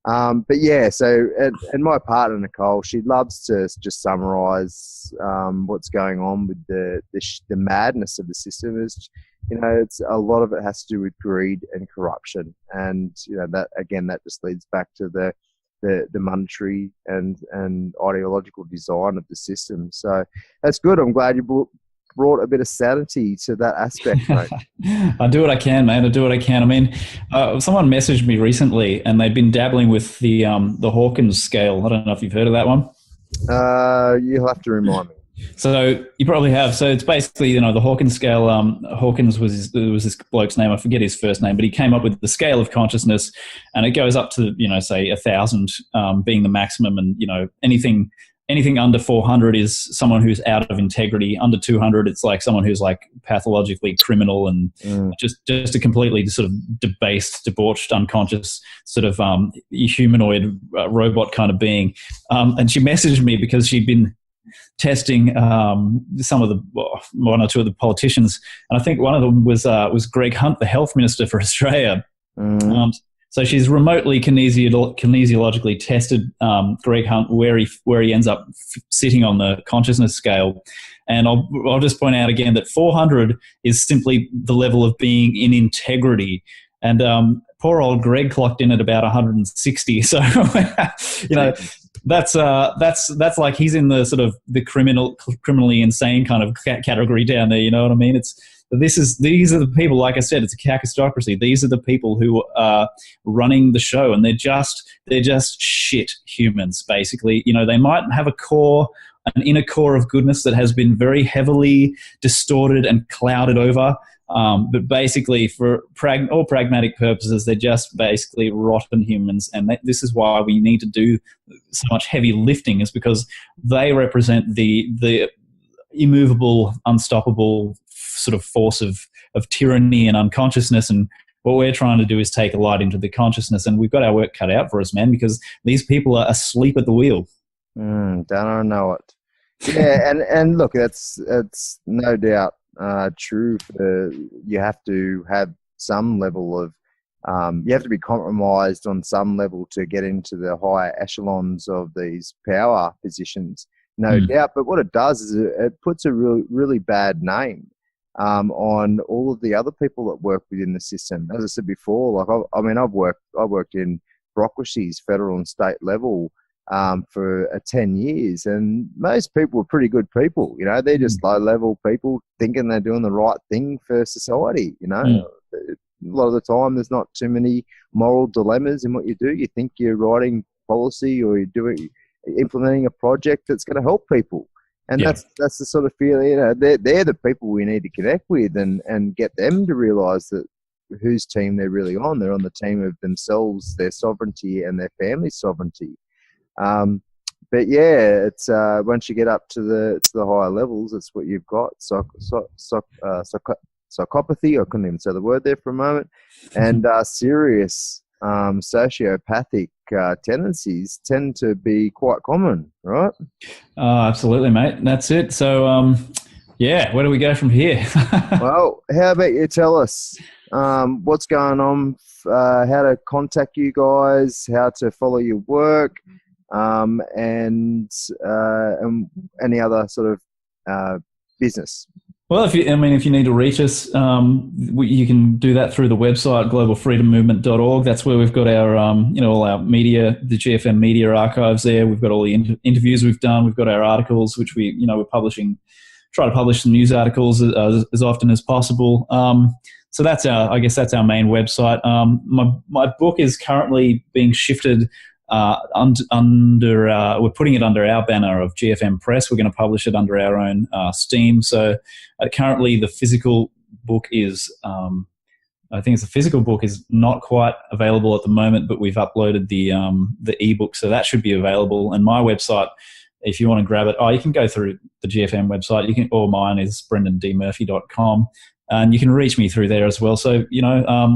But yeah, so and my partner Nicole, she loves to just summarize what's going on with the madness of the system. Is it's a lot of it has to do with greed and corruption, and that again that just leads back to the monetary and ideological design of the system. So that's good. I'm glad you brought a bit of sanity to that aspect, mate. I do what I can, man. I do what I can. I mean, someone messaged me recently, and they'd been dabbling with the Hawkins scale. I don't know if you've heard of that one. You'll have to remind me. So you probably have. So it's basically, the Hawkins scale. Hawkins was this bloke's name. I forget his first name, but he came up with the scale of consciousness, and it goes up to say 1,000 being the maximum, and anything under 400 is someone who's out of integrity. Under 200, it's like someone who's like pathologically criminal and just a completely sort of debased, debauched, unconscious sort of humanoid robot kind of being. And she messaged me because she'd been testing some of one or two of the politicians, and I think one of them was Greg Hunt, the health minister for Australia. So she's remotely kinesiologically tested Greg Hunt where he ends up sitting on the consciousness scale. And I'll just point out again that 400 is simply the level of being in integrity. And poor old Greg clocked in at about 160. So that's like he's in the sort of the criminally insane kind of category down there. You know what I mean? These are the people, like I said, it's a kakistocracy. These are the people who are running the show, and they're just shit humans, basically. They might have an inner core of goodness that has been very heavily distorted and clouded over. But basically, for all pragmatic purposes, they're just basically rotten humans. And this is why we need to do so much heavy lifting, is because they represent the immovable, unstoppable sort of force of tyranny and unconsciousness. And what we're trying to do is take a light into the consciousness. And we've got our work cut out for us, man, because these people are asleep at the wheel. Don't I know it? Yeah, and look, that's no doubt true. You have to have some level of you have to be compromised on some level to get into the higher echelons of these power positions, no doubt. But what it does is it puts a really bad name on all of the other people that work within the system. As I said before, like I've worked in bureaucracies, federal and state level, for 10 years, and most people are pretty good people. They're just low-level people thinking they're doing the right thing for society. A lot of the time, there's not too many moral dilemmas in what you do. You think you're writing policy or you're implementing a project that's going to help people, and that's the sort of feeling. They're the people we need to connect with and get them to realise that whose team they're really on. They're on the team of themselves, their sovereignty, and their family's sovereignty. But yeah, it's once you get up to the higher levels, it's what you've got. Psychopathy, I couldn't even say the word there for a moment, and serious sociopathic tendencies tend to be quite common, right? Absolutely, mate. That's it. So, where do we go from here? Well, how about you tell us What's going on, how to contact you guys, how to follow your work, and any other sort of business. Well, if you need to reach us, you can do that through the website globalfreedommovement.org. That's where we've got our all our media, the GFM media archives there. We've got all the interviews we've done. We've got our articles, which we're publishing. Try to publish some news articles as often as possible. So that's our main website. My book is currently being shifted under we're putting it under our banner of GFM Press. We're going to publish it under our own Steam. So currently the physical book is the physical book is not quite available at the moment, but we've uploaded the ebook, so that should be available. And my website, if you want to grab it, you can go through the GFM website. Or mine is brendandmurphy.com. And you can reach me through there as well. So,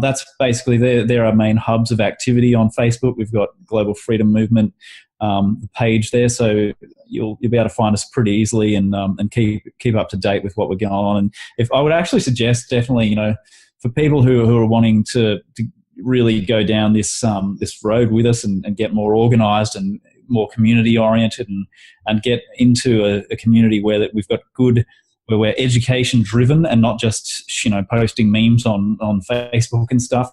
that's basically there are main hubs of activity on Facebook. We've got Global Freedom Movement page there, so you'll be able to find us pretty easily and keep up to date with what we're going on. And if I would actually suggest, definitely, for people who are wanting to really go down this road with us and get more organised and more community oriented and get into a community where we've got where we're education driven and not just posting memes on Facebook and stuff,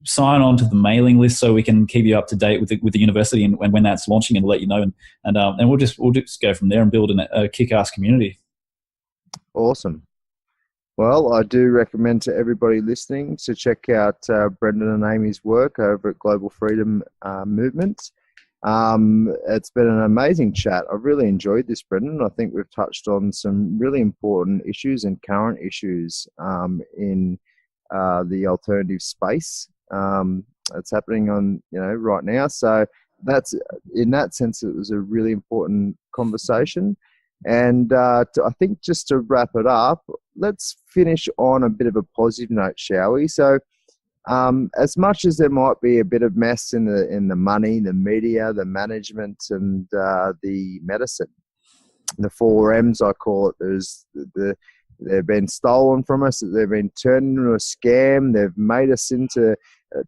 sign on to the mailing list so we can keep you up to date with the university and when that's launching, and let you know, and we'll just go from there and build a kick-ass community. Awesome. Well, I do recommend to everybody listening to check out Brendan and Amy's work over at Global Freedom Movement. It's been an amazing chat. I've really enjoyed this, Brendan. I think we've touched on some really important issues and current issues in the alternative space that's happening on right now. So that's, in that sense, it was a really important conversation. And I think just to wrap it up, let's finish on a bit of a positive note, shall we? So as much as there might be a bit of mess in the money, the media, the management, and the medicine, the 4 M's I call it, they've been stolen from us, they've been turned into a scam, they've made us into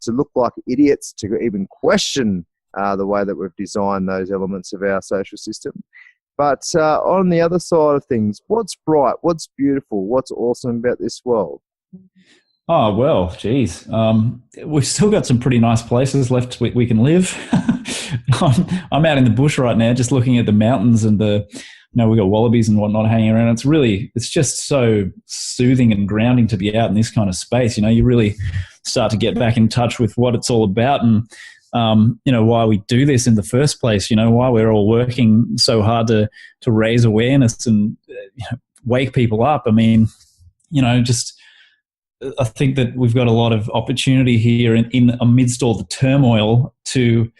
to look like idiots, to even question the way that we've designed those elements of our social system. But on the other side of things, what's bright, what's beautiful, what's awesome about this world? Oh, well, geez. We've still got some pretty nice places left we can live. I'm out in the bush right now just looking at the mountains and we've got wallabies and whatnot hanging around. It's just so soothing and grounding to be out in this kind of space. You really start to get back in touch with what it's all about and, why we do this in the first place, why we're all working so hard to raise awareness and wake people up. I mean, I think that we've got a lot of opportunity here in amidst all the turmoil to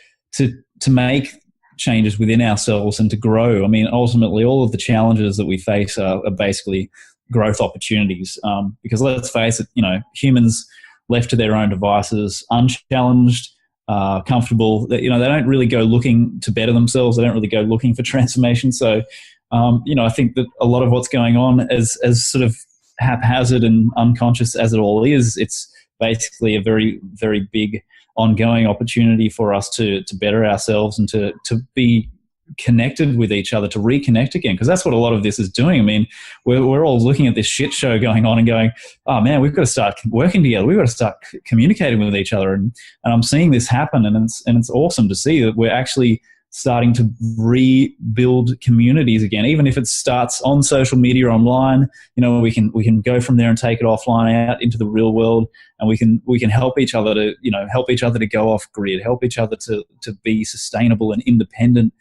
make changes within ourselves and to grow. I mean, ultimately, all of the challenges that we face are basically growth opportunities. Because let's face it, humans left to their own devices, unchallenged, comfortable, they don't really go looking to better themselves. They don't really go looking for transformation. So, I think that a lot of what's going on as sort of haphazard and unconscious as it all is, it's basically a very, very big ongoing opportunity for us to better ourselves and to be connected with each other, to reconnect again, because that's what a lot of this is doing. I mean, we're all looking at this shit show going on and going, oh man, we've got to start working together. We've got to start communicating with each other. And I'm seeing this happen, and it's awesome to see that we're actually starting to rebuild communities again, even if it starts on social media, online. We can go from there and take it offline out into the real world, and we can help each other to go off grid, help each other to be sustainable and independent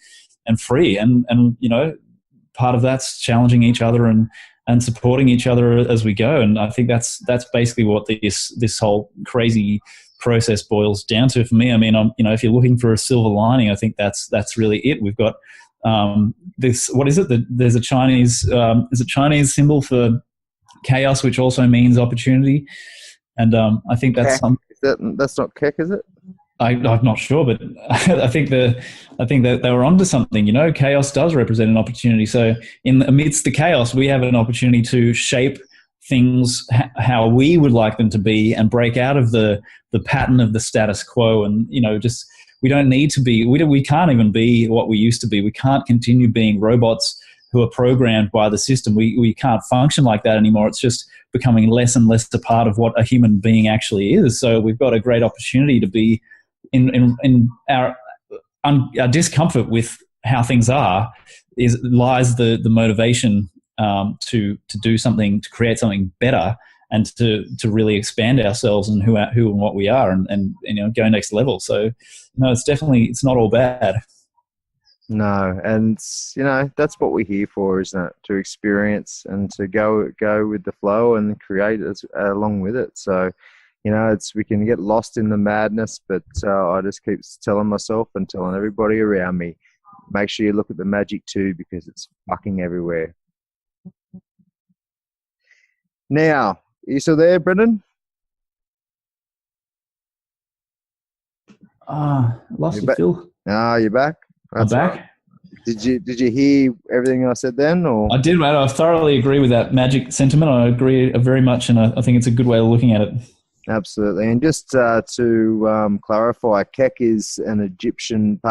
and free. And part of that's challenging each other and supporting each other as we go. And I think that's basically what this whole crazy process boils down to for me. I mean, if you're looking for a silver lining, I think that's really it. We've got this. What is it? There's a Chinese symbol for chaos, which also means opportunity. And I think that's that's not kek, is it? I'm not sure, but I think that they were onto something. Chaos does represent an opportunity. So amidst the chaos, we have an opportunity to shape things how we would like them to be and break out of the pattern of the status quo. And, just we don't need to be, we can't even be what we used to be. We can't continue being robots who are programmed by the system. We can't function like that anymore. It's just becoming less and less a part of what a human being actually is. So we've got a great opportunity to be in our discomfort with how things are lies the motivation to do something, to create something better, and to really expand ourselves and who and what we are, and go next level. So it's not all bad. No, and that's what we're here for, isn't it? To experience and to go with the flow and create along with it. So, we can get lost in the madness, but I just keep telling myself and telling everybody around me, make sure you look at the magic too, because it's fucking everywhere. Now, are you still there, Brendan? Lost you, Phil. You're back. That's I'm back. Right. Did you hear everything I said then? Or I did, mate. I thoroughly agree with that magic sentiment. I agree very much, and I think it's a good way of looking at it. Absolutely. And just to clarify, Kek is part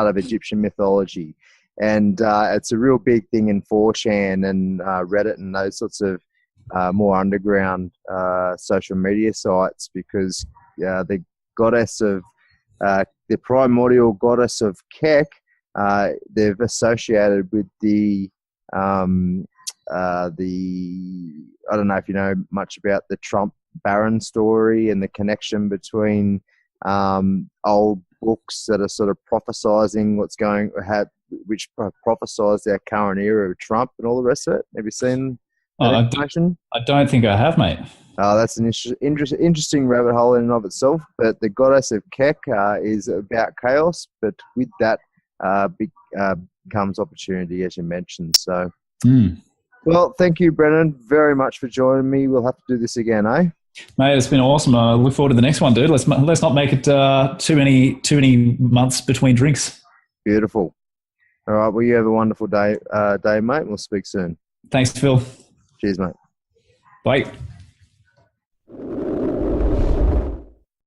of Egyptian mythology, and it's a real big thing in 4chan and Reddit and those sorts of more underground social media sites, because the goddess of the primordial goddess of Kek, they've associated with the I don't know if you know much about the Trump Barron story and the connection between old books that are sort of prophesizing which prophesize our current era of Trump and all the rest of it. Have you seen that information? I don't think I have, mate. That's an interesting rabbit hole in and of itself. But the goddess of Kek is about chaos, but with that comes opportunity, as you mentioned. So, Well, thank you, Brennan, very much for joining me. We'll have to do this again, eh? Mate, it's been awesome. I look forward to the next one, dude. Let's not make it too many months between drinks. Beautiful. All right. Well, you have a wonderful day, mate. We'll speak soon. Thanks, Phil. Cheers, mate. Bye.